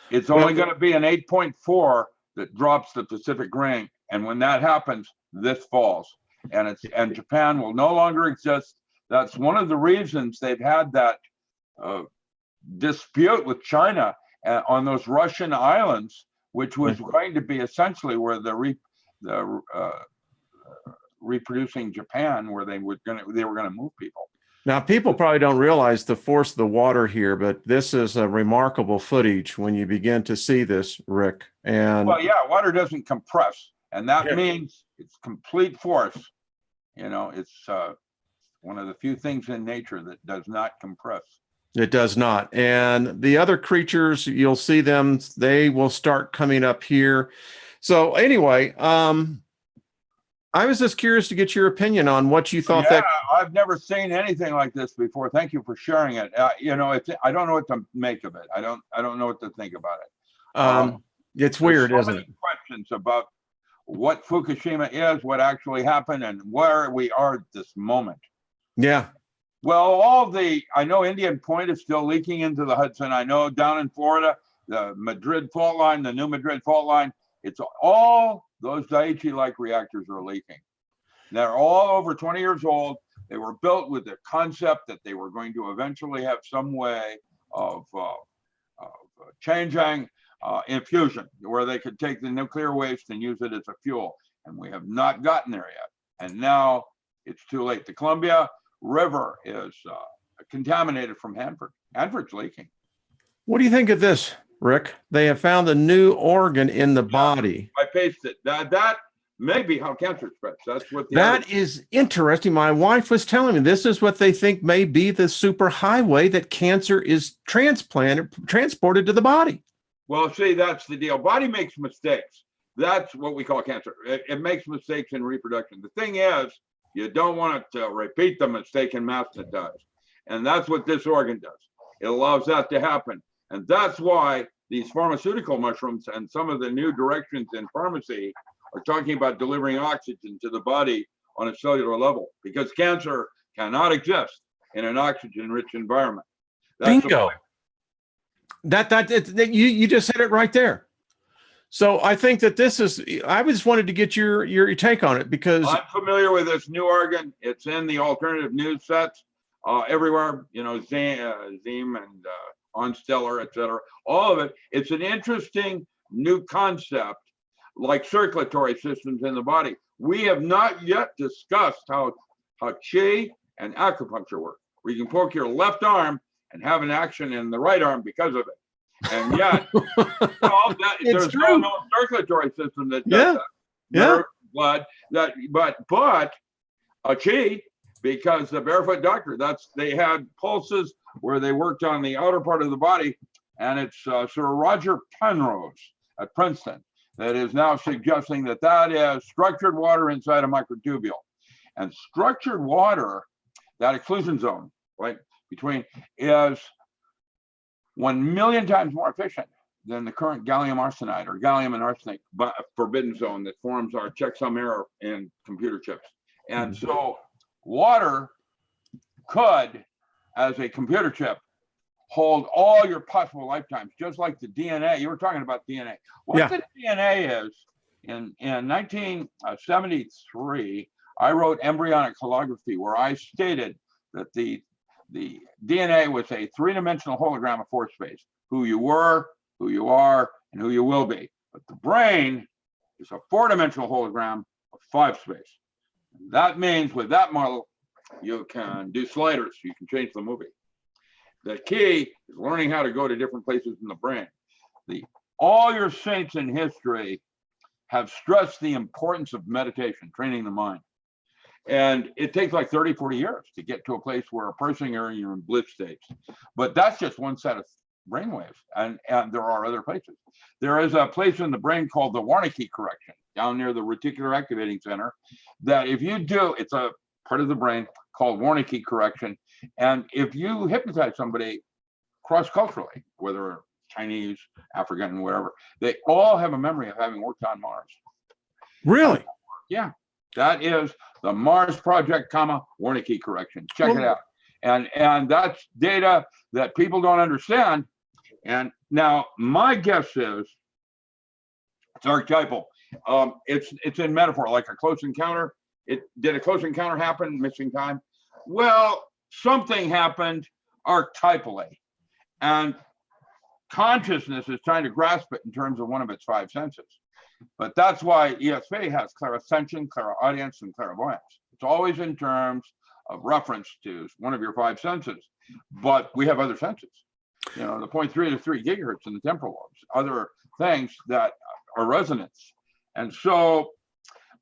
it's only going to be an 8.4 that drops the Pacific Ring. And when that happens, this falls. And Japan will no longer exist. That's one of the reasons they've had that dispute with China on those Russian islands, which was going to be essentially where the reproducing Japan, where they were going to move people. Now, people probably don't realize the force of the water here, but this is a remarkable footage when you begin to see this, Rick. And well, yeah, water doesn't compress, and that means it's complete force. You know, it's one of the few things in nature that does not compress. It does not. And the other creatures, you'll see them, they will start coming up here. So anyway, I was just curious to get your opinion on what you thought. Yeah, I've never seen anything like this before. Thank you for sharing it. You know, I don't know what to make of it. I don't know what to think about it. It's weird, isn't it? Questions about what Fukushima is, what actually happened, and where we are at this moment. Yeah. Well, I know Indian Point is still leaking into the Hudson. I know down in Florida, the Madrid fault line, the new Madrid fault line, it's all those Daiichi-like reactors are leaking. They're all over 20 years old. They were built with the concept that they were going to eventually have some way of changing infusion, where they could take the nuclear waste and use it as a fuel. And we have not gotten there yet. And now it's too late. The Columbia River is contaminated from Hanford. Hanford's leaking. What do you think of this, Rick? They have found a new organ in the body. I pasted it. That may be how cancer spreads. That's what that is interesting. My wife was telling me this is what they think may be the superhighway that cancer is transported to the body. Well, see, that's the deal. Body makes mistakes. That's what we call cancer. It makes mistakes in reproduction. The thing is, you don't want it to repeat the mistake in mass it does. And that's what this organ does. It allows that to happen. And that's why these pharmaceutical mushrooms and some of the new directions in pharmacy are talking about delivering oxygen to the body on a cellular level, because cancer cannot exist in an oxygen-rich environment. That's bingo. You just said it right there. So I think that this is, I just wanted to get your take on it, because I'm familiar with this new organ. It's in the alternative news sets everywhere, you know, Zeem and OnStellar, et cetera, all of it. It's an interesting new concept, like circulatory systems in the body. We have not yet discussed how qi and acupuncture work. We can poke your left arm and have an action in the right arm because of it. And yet, there's no circulatory system that does that. Nerve, blood, but qi, because the Barefoot Doctor, they had pulses where they worked on the outer part of the body, and it's Sir Roger Penrose at Princeton that is now suggesting that is structured water inside a microtubule. And structured water, that occlusion zone, right, between, is 1 million times more efficient than the current gallium arsenide or gallium and arsenic forbidden zone that forms our checksum error in computer chips. And so water could, as a computer chip, hold all your possible lifetimes, just like the DNA. You were talking about DNA. What the DNA is, in 1973, I wrote Embryonic Holography, where I stated that the DNA was a three-dimensional hologram of four space, who you were, who you are, and who you will be. But the brain is a four-dimensional hologram of five space. That means with that model, you can do sliders, you can change the movie. The key is learning how to go to different places in the brain. All your saints in history have stressed the importance of meditation, training the mind. And it takes like 30, 40 years to get to a place where a person you're in bliss states. But that's just one set of brainwaves. And there are other places. There is a place in the brain called the Wernicke correction down near the reticular activating center that if you do, it's a part of the brain called Wernicke correction. And if you hypnotize somebody cross-culturally, whether Chinese, African, whatever, they all have a memory of having worked on Mars. Really? Yeah. That is the Mars Project, Wernicke correction. Check it out. And that's data that people don't understand. And now my guess is it's archetypal. It's in metaphor, like a close encounter. Did a close encounter happen? Missing time. Well, something happened archetypally, and consciousness is trying to grasp it in terms of one of its five senses. But that's why ESP has clairascension, clairaudience, and clairvoyance. It's always in terms of reference to one of your five senses, but we have other senses. You know, the 0.3 to 3 gigahertz in the temporal lobes, other things that are resonance. And so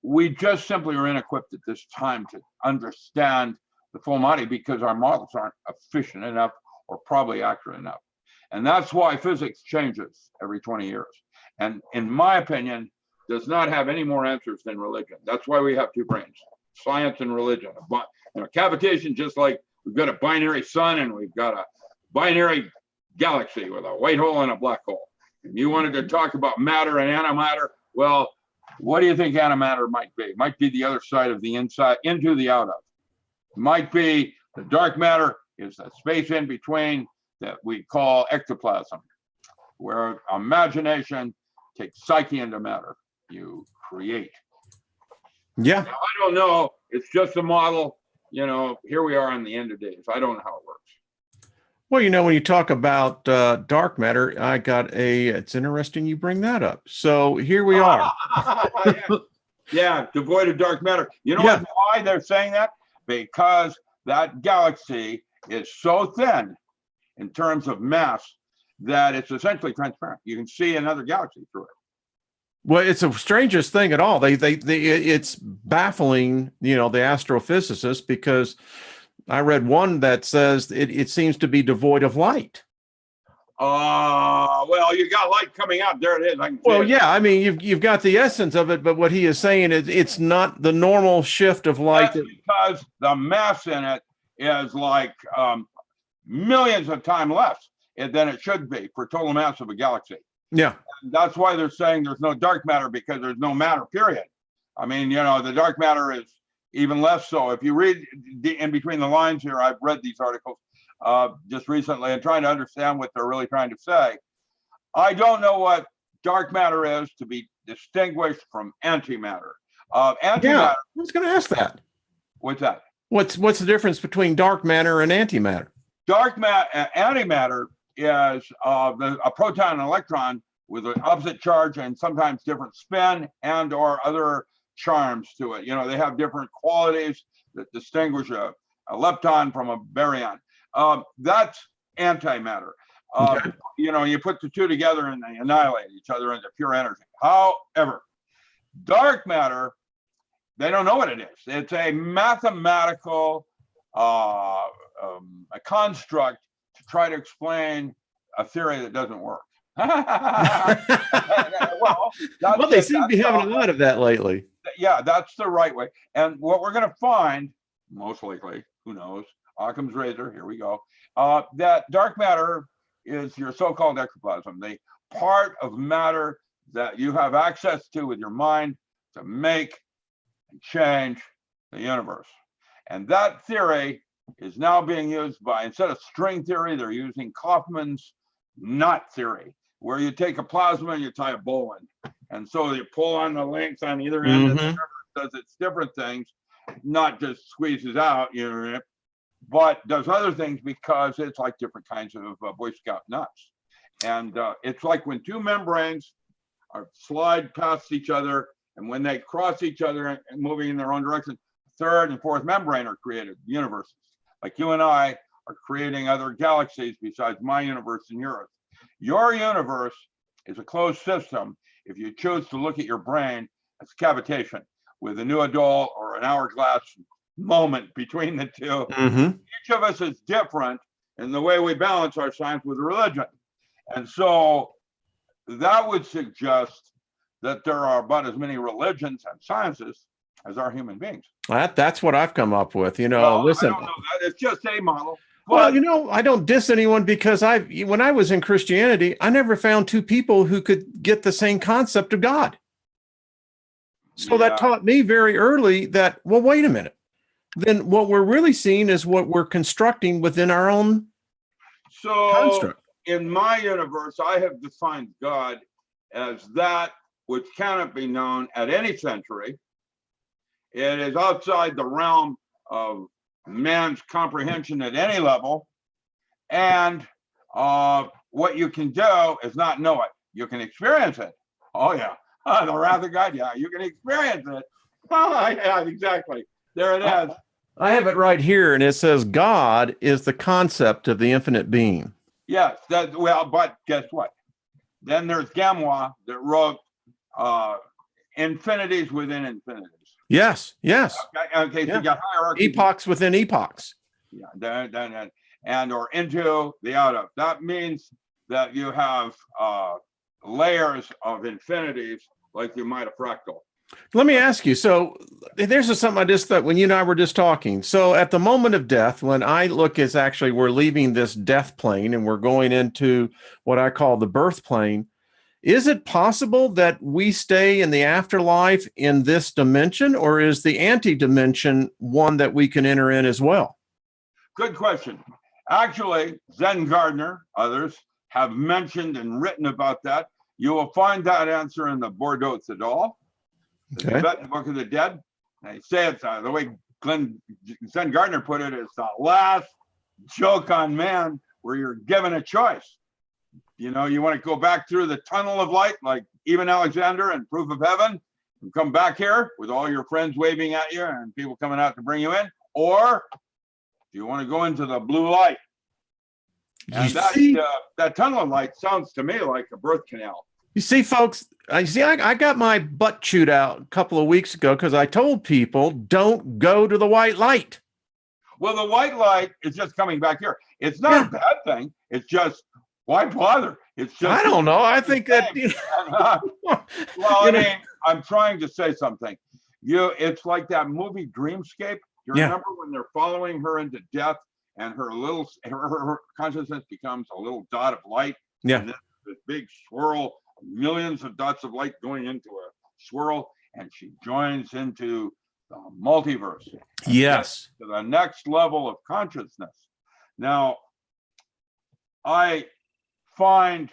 we just simply are inequipped at this time to understand the full body because our models aren't efficient enough or probably accurate enough. And that's why physics changes every 20 years. And in my opinion, does not have any more answers than religion. That's why we have two brains, science and religion. But you know, cavitation, just like we've got a binary sun and we've got a binary galaxy with a white hole and a black hole. And you wanted to talk about matter and antimatter. Well, what do you think antimatter might be? Might be the other side of the inside into the out of. Might be the dark matter is the space in between that we call ectoplasm, where imagination takes psyche into matter. You create. Yeah. Now, I don't know. It's just a model. You know, here we are on the end of days. I don't know how it works. Well, you know, when you talk about dark matter, it's interesting you bring that up. So here we are. Yeah, devoid of dark matter. You know why they're saying that? Because that galaxy is so thin in terms of mass that it's essentially transparent. You can see another galaxy through it. Well, it's the strangest thing at all. It's baffling, you know, the astrophysicists, because I read one that says it seems to be devoid of light. Well, you got light coming out. There it is. Well, yeah, I mean, you've got the essence of it, but what he is saying is it's not the normal shift of light. That's because the mass in it is like millions of times less than it should be for total mass of a galaxy. Yeah. And that's why they're saying there's no dark matter, because there's no matter, period. I mean, you know, the dark matter is even less so. If you read in between the lines here, I've read these articles just recently and trying to understand what they're really trying to say. I don't know what dark matter is to be distinguished from antimatter. Antimatter. Yeah, I was going to ask that. What's that? What's the difference between dark matter and antimatter? Antimatter is a proton and electron with an opposite charge and sometimes different spin and or other charms to it. You know, they have different qualities that distinguish a lepton from a baryon. That's antimatter. Okay. You know, you put the two together and they annihilate each other into pure energy. However, dark matter, they don't know what it is. It's a mathematical a construct to try to explain a theory that doesn't work. Well, they seem to be having a lot of that lately. Yeah, that's the right way. And what we're going to find, most likely, who knows, Occam's razor, here we go, that dark matter is your so-called ectoplasm, the part of matter that you have access to with your mind to make and change the universe. And that theory is now being used by, instead of string theory, they're using Kaufmans Knot theory, where you take a plasma and you tie a bow in. And so you pull on the links on either end, and the universe does its different things, not just squeezes out, you know, but does other things because it's like different kinds of Boy Scout nuts. And it's like when two membranes slide past each other, and when they cross each other and moving in their own direction, third and fourth membrane are created, universes. Like you and I are creating other galaxies besides my universe and yours. Your universe is a closed system if you choose to look at your brain as cavitation with a new adult or an hourglass moment between the two. Each of us is different in the way we balance our science with religion. And so that would suggest that there are about as many religions and sciences as are human beings. That's what I've come up with. You know, listen, I don't know that. It's just a model. Well, you know, I don't diss anyone because when I was in Christianity, I never found two people who could get the same concept of God. So that taught me very early that, well, wait a minute. Then what we're really seeing is what we're constructing within our own construct. In my universe, I have defined God as that which cannot be known at any century. It is outside the realm of man's comprehension at any level. And what you can do is not know it. You can experience it. Oh, yeah. The wrath of God. Yeah, you can experience it. Oh, yeah, exactly. There it is. I have it right here, and it says God is the concept of the infinite being. Yes. But guess what? Then there's Gamois that wrote infinities within infinities. Yes. Okay, so you got hierarchy. Epochs within epochs. Yeah, and or into the out of. That means that you have layers of infinities like you might a fractal. Let me ask you. So there's something I just thought when you and I were just talking. So at the moment of death, when I look as actually we're leaving this death plane and we're going into what I call the birth plane, is it possible that we stay in the afterlife in this dimension, or is the anti-dimension one that we can enter in as well? Good question. Actually, Zen Gardner, others have mentioned and written about that. You will find that answer in the Bordeaux Tzadal, the Tibetan Book of the Dead. They say it's the way Zen Gardner put it, it's the last joke on man where you're given a choice. You know, you want to go back through the tunnel of light, like even Alexander and Proof of Heaven, and come back here with all your friends waving at you and people coming out to bring you in, or do you want to go into the blue light? And that tunnel of light sounds to me like a birth canal. You see, folks, I got my butt chewed out a couple of weeks ago because I told people don't go to the white light. Well, the white light is just coming back here. It's not a bad thing. It's just, why bother? It's just. I don't know. I think that. I mean, I'm trying to say something. It's like that movie Dreamscape. You remember when they're following her into death and her consciousness becomes a little dot of light? Yeah. And this big swirl, millions of dots of light going into a swirl, and she joins into the multiverse. Yes. To the next level of consciousness. Now, I find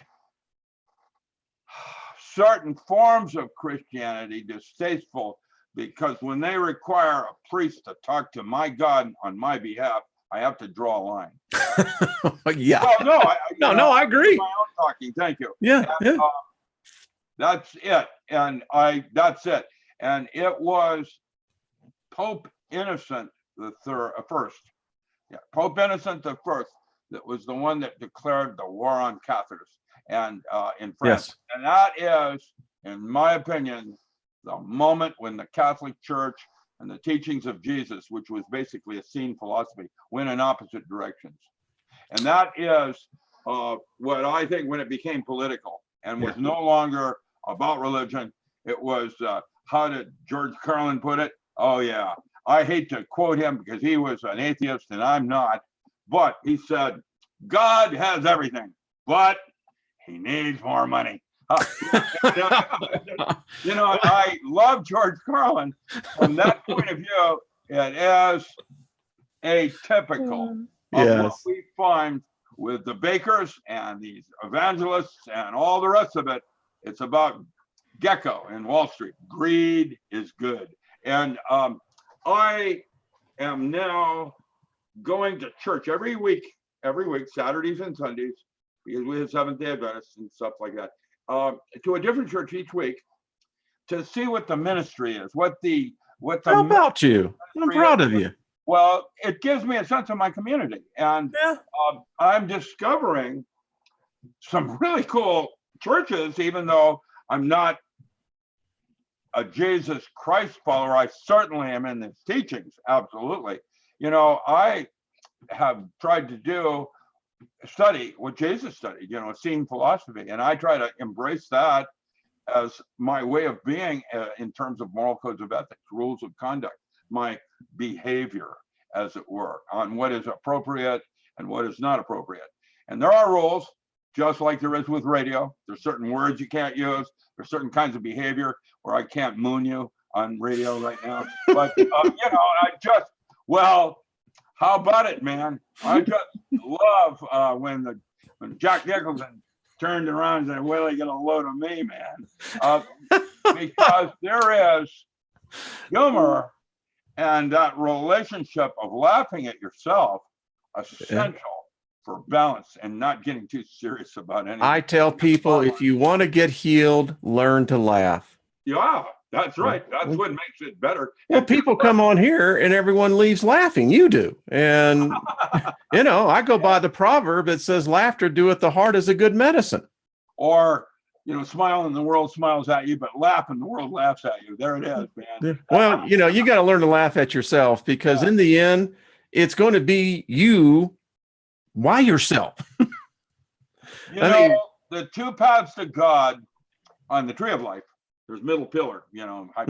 certain forms of Christianity distasteful because when they require a priest to talk to my God on my behalf, I have to draw a line. Yeah. Well, I agree. My own talking. Thank you. Yeah. That's it. And that's it. And it was Pope Innocent the first. Yeah, Pope Innocent the First. That was the one that declared the war on Catholics and in France. Yes. And that is, in my opinion, the moment when the Catholic Church and the teachings of Jesus, which was basically a seen philosophy, went in opposite directions. And that is what I think when it became political and was no longer about religion. It was, how did George Carlin put it? Oh, yeah. I hate to quote him because he was an atheist and I'm not. But he said, God has everything, but he needs more money. I love George Carlin. From that point of view, it is atypical of what we find with the bakers and these evangelists and all the rest of it. It's about Gecko in Wall Street. Greed is good. And I am now going to church every week, Saturdays and Sundays, because we have Seventh-day Adventists and stuff like that, to a different church each week to see what the ministry is, How about you? I'm proud of you. Well, it gives me a sense of my community. And I'm discovering some really cool churches, even though I'm not a Jesus Christ follower. I certainly am in his teachings. Absolutely. I have tried to study what Jesus studied, seen philosophy. And I try to embrace that as my way of being in terms of moral codes of ethics, rules of conduct, my behavior, as it were, on what is appropriate and what is not appropriate. And there are rules, just like there is with radio. There's certain words you can't use. There's certain kinds of behavior where I can't moon you on radio right now. But, how about it, man? I just love when Jack Nicholson turned around and said, "Well, you get a load of me, man," because there is humor And that relationship of laughing at yourself, essential for balance and not getting too serious about anything. I tell people, if you want to get healed, learn to laugh. Yeah, that's right. That's what makes it better. Well, people come on here and everyone leaves laughing. You do. And, I go by the proverb that says laughter doeth the heart as a good medicine. Or, smile and the world smiles at you, but laugh and the world laughs at you. There it is, man. Well, you got to learn to laugh at yourself, because in the end, it's going to be you. Why yourself? The two paths to God on the tree of life, there's middle pillar, But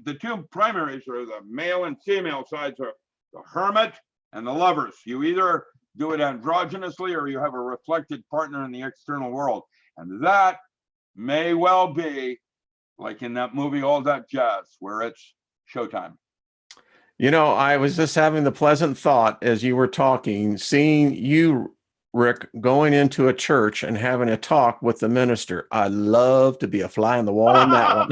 the two primaries are the male and female sides are the hermit and the lovers. You either do it androgynously or you have a reflected partner in the external world. And that may well be like in that movie, All That Jazz, where it's showtime. I was just having the pleasant thought as you were talking, seeing you, Rick, going into a church and having a talk with the minister. I love to be a fly on the wall on that one.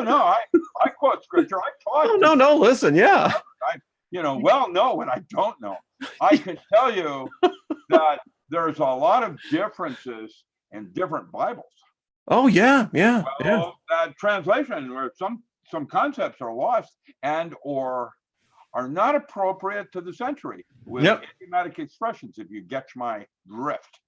No. I quote scripture. I taught. No. Listen, yeah. Know what I don't know. I can tell you that there's a lot of differences in different Bibles. Oh, yeah. That translation where some concepts are lost and or are not appropriate to the century with idiomatic expressions, if you get my drift.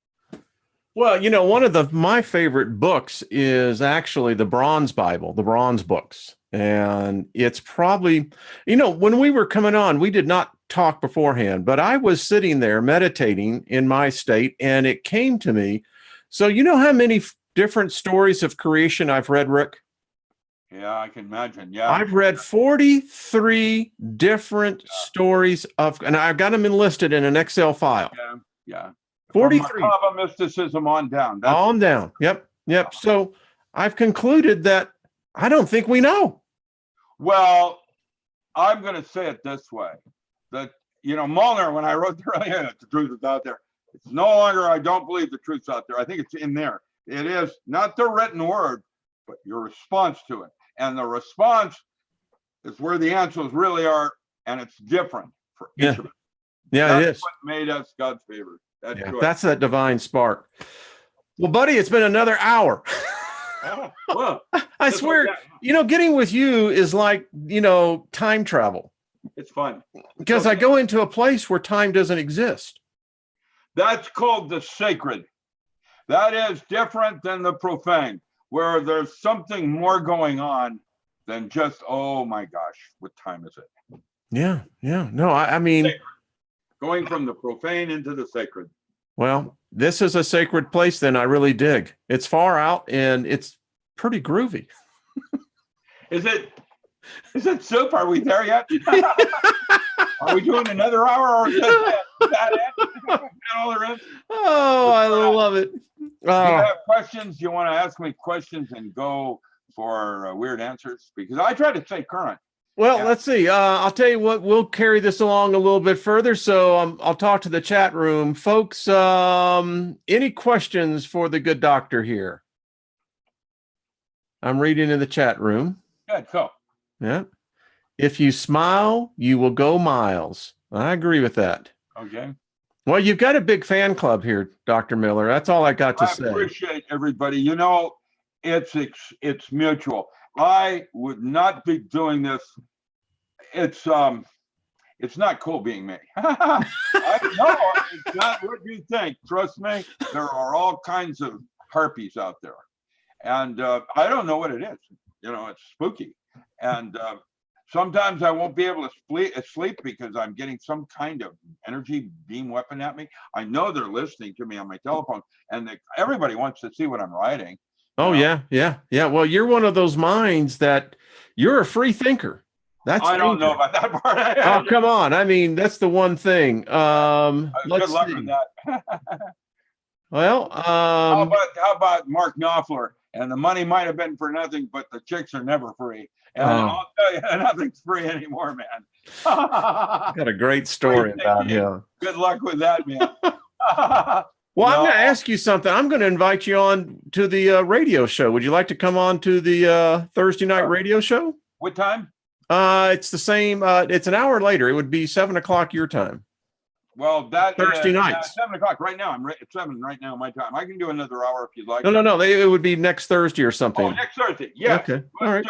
Well, one of my favorite books is actually the Bronze Bible, the Bronze books. And it's probably, when we were coming on, we did not talk beforehand, but I was sitting there meditating in my state, and it came to me. So how many different stories of creation I've read, Rick? Yeah, I can imagine. Yeah. I've read 43 different stories and I've got them enlisted in an Excel file. Yeah. 43. From mysticism on down. On down. Yep. So I've concluded that I don't think we know. Well, I'm going to say it this way. That, Molnar, when I wrote earlier, the truth is out there. It's no longer, I don't believe the truth's out there. I think it's in there. It is not the written word, but your response to it. And the response is where the answers really are, and it's different for each of us. Yeah, that's it is. What made us God's favorite. That's that divine spark. Well, buddy, it's been another hour. Well, I swear, getting with you is like, time travel. It's fun. Because I go into a place where time doesn't exist. That's called the sacred. That is different than the profane, where there's something more going on than just, oh my gosh, what time is it? Yeah. No, I mean, sacred. Going from the profane into the sacred. Well, this is a sacred place, then. I really dig. It's far out and it's pretty groovy. Is it soup? Are we there yet? Are we doing another hour, or is that it? All there is? Oh, I love it. Do you have questions? Do you want to ask me questions and go for weird answers? Because I try to stay current. Well, let's see. I'll tell you what, we'll carry this along a little bit further. So I'll talk to the chat room. Folks, any questions for the good doctor here? I'm reading in the chat room. Good, cool. Yeah. If you smile, you will go miles. I agree with that. Okay. Well, you've got a big fan club here, Dr. Miller. That's all I got to say. I appreciate everybody. It's mutual. I would not be doing this. It's not cool being me. I know it's not what you think. Trust me, there are all kinds of harpies out there, and I don't know what it is. It's spooky, and sometimes I won't be able to sleep because I'm getting some kind of energy beam weapon at me. I know they're listening to me on my telephone, and everybody wants to see what I'm writing. Oh, yeah. Well, you're one of those minds that you're a free thinker. I don't know about that part. Oh, come on. I mean, that's the one thing. Good luck with that. Well, how about Mark Knopfler? And the money might have been for nothing, but the chicks are never free. And I'll tell you, nothing's free anymore, man. Got a great story about him. Good luck with that, man. Well, I'm going to ask you something. I'm going to invite you on to the radio show. Would you like to come on to the Thursday night radio show? What time? It's the same. It's an hour later. It would be 7 o'clock your time. Well, that Thursday is nights. 7 o'clock right now. It's 7 right now my time. I can do another hour if you'd like. No. It would be next Thursday or something. Oh, next Thursday. Yes. Okay. All right.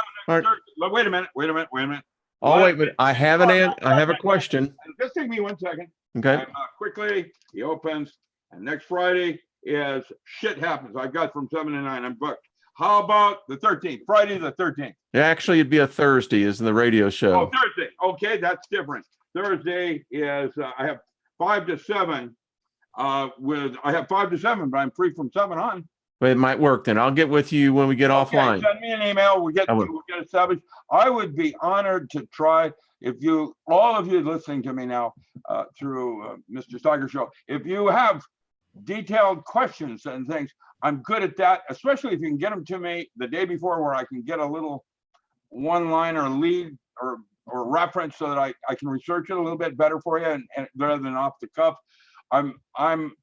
Wait a minute. Oh, wait, but I have a question. Just take me 1 second. Okay. Quickly, he opens, and next Friday is shit happens. I've got from 7 to 9. I'm booked. How about the 13th? Friday the 13th. Yeah, actually, it'd be a Thursday, is in the radio show. Oh, Thursday. Okay, that's different. Thursday is I have 5 to 7. I have 5 to 7, but I'm free from 7 on. But it might work then. I'll get with you when we get offline. Send me an email. We'll get established. I would be honored to try. If you, all of you listening to me now through Mr. Steiger show, if you have detailed questions and things, I'm good at that, especially if you can get them to me the day before, where I can get a little one-liner lead or reference so that I can research it a little bit better for you, and rather than off the cuff. I'm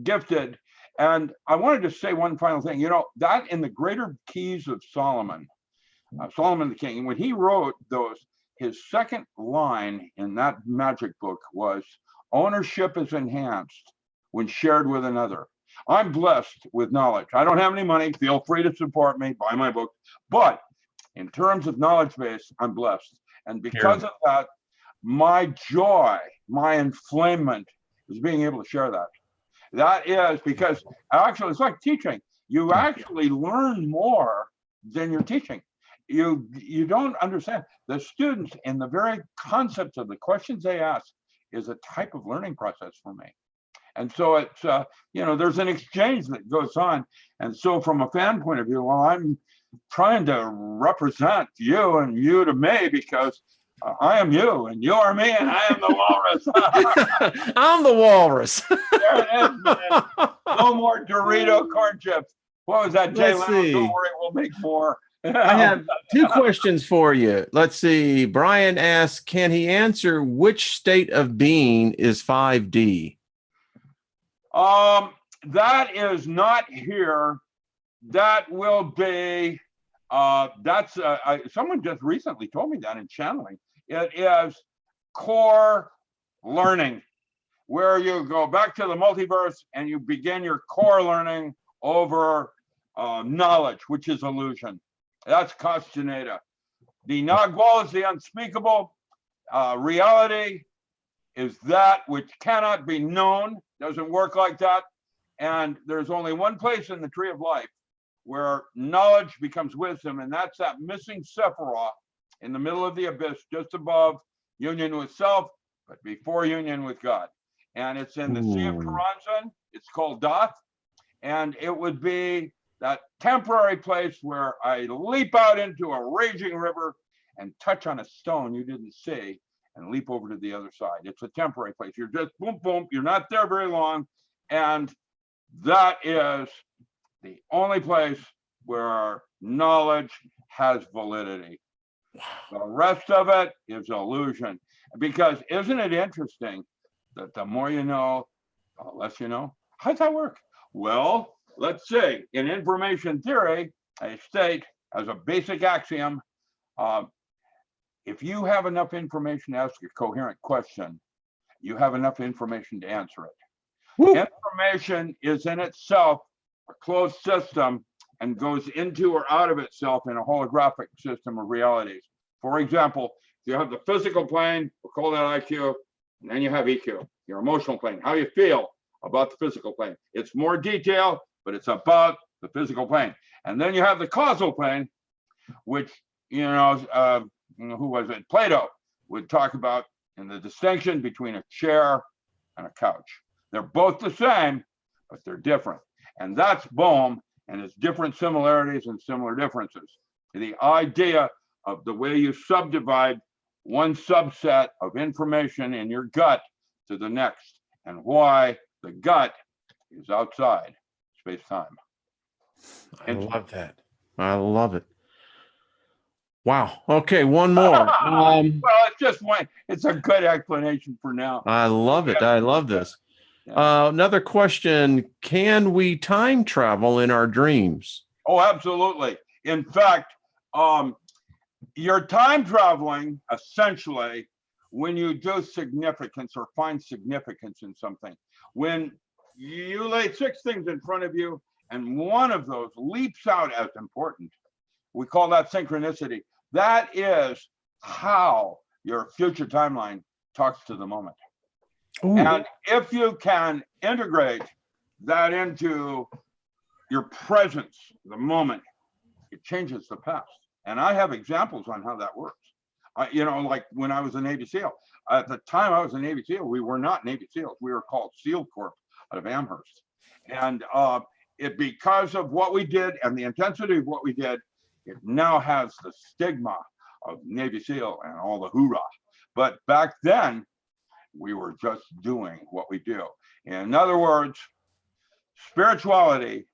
gifted. And I wanted to say one final thing. You know, that in the Greater Keys of Solomon, Solomon the King, when he wrote those, his second line in that magic book was, ownership is enhanced when shared with another. I'm blessed with knowledge. I don't have any money. Feel free to support me, buy my book. But in terms of knowledge base, I'm blessed. And because of that, my joy, my inflammement is being able to share that. That is because actually it's like teaching. You actually learn more than you're teaching. You don't understand. The students, in the very concepts of the questions they ask, is a type of learning process for me. And so it's, there's an exchange that goes on. And so from a fan point of view, well, I'm trying to represent you and you to me, because I am you and you are me and I am the walrus. I'm the walrus. There it is, man. No more Dorito corn chips. What was that, Jay? Let's see. Don't worry, we'll make more. I have 2 questions for you. Let's see. Brian asks, can he answer which state of being is 5D? That is not here. That will be, someone just recently told me that in channeling. It is core learning, where you go back to the multiverse and you begin your core learning over knowledge, which is illusion. That's Castaneda. The Nagual is the unspeakable. Reality is that which cannot be known. Doesn't work like that. And there's only one place in the tree of life where knowledge becomes wisdom, and that's that missing Sephiroth in the middle of the abyss, just above union with self, but before union with God. And it's in the Sea of Karanzan. It's called Doth. And it would be that temporary place where I leap out into a raging river and touch on a stone you didn't see and leap over to the other side. It's a temporary place. You're just boom, boom. You're not there very long. And that is the only place where knowledge has validity. The rest of it is illusion. Because isn't it interesting that the more you know, the less you know? How does that work? Well, let's say in information theory, I state as a basic axiom, if you have enough information to ask a coherent question, you have enough information to answer it. Woo. Information is in itself a closed system and goes into or out of itself in a holographic system of realities. For example, you have the physical plane, we'll call that IQ, and then you have EQ, your emotional plane, how you feel about the physical plane. It's more detail, but it's about the physical plane. And then you have the causal plane, which, who was it? Plato would talk about in the distinction between a chair and a couch. They're both the same, but they're different. And that's Bohm and its different similarities and similar differences. The idea of the way you subdivide one subset of information in your gut to the next, and why the gut is outside space-time. I love that. I love it. Wow. Okay, one more. Well, it's just one. It's a good explanation for now. I love it. I love this. Yeah. Another question. Can we time travel in our dreams? Oh, absolutely. In fact, You're time traveling essentially when you do significance or find significance in something. When you lay 6 things in front of you and one of those leaps out as important, we call that synchronicity. That is how your future timeline talks to the moment. Ooh. And if you can integrate that into your presence, the moment, it changes the past. And I have examples on how that works. Like when I was a Navy SEAL, at the time I was a Navy SEAL, we were not Navy SEAls. We were called SEAL Corp out of Amherst. And because of what we did and the intensity of what we did, it now has the stigma of Navy SEAL and all the hoorah. But back then, we were just doing what we do. In other words, spirituality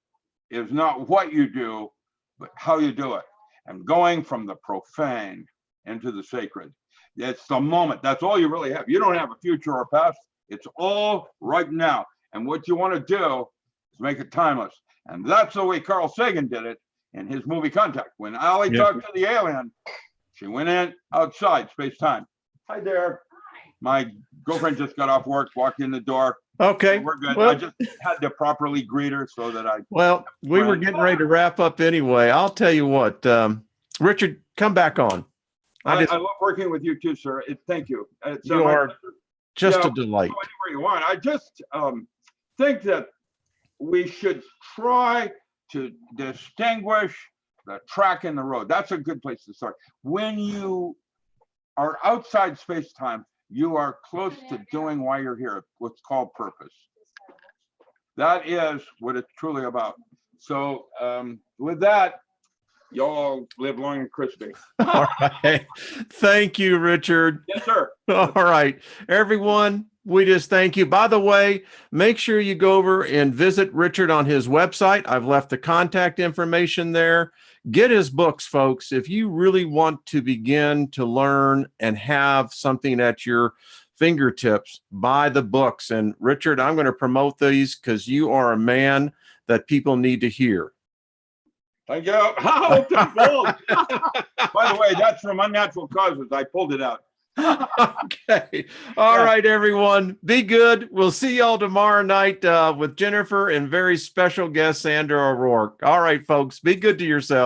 is not what you do, but how you do it. And going from the profane into the sacred. It's the moment. That's all you really have. You don't have a future or a past. It's all right now. And what you want to do is make it timeless. And that's the way Carl Sagan did it in his movie Contact. When Allie talked to the alien, she went in outside space-time. Hi there. My girlfriend just got off work, walked in the door. Okay. We're good. Well, I just had to properly greet her so that we were getting ready to wrap up anyway. I'll tell you what, Richard, come back on. I love working with you too, sir. Thank you. You are just a delight. Anywhere you want. I just think that we should try to distinguish the track and the road. That's a good place to start. When you are outside space-time, you are close to doing why you're here, what's called purpose. That is what it's truly about. So with that, y'all live long and crispy. All right. Thank you, Richard. Yes, sir. All right. Everyone, we just thank you. By the way, make sure you go over and visit Richard on his website. I've left the contact information there. Get his books, folks. If you really want to begin to learn and have something at your fingertips, buy the books. And Richard, I'm going to promote these because you are a man that people need to hear. Thank you. By the way, that's from Unnatural Causes. I pulled it out. Okay. All right, everyone. Be good. We'll see y'all tomorrow night with Jennifer and very special guest, Sandra O'Rourke. All right, folks. Be good to yourself.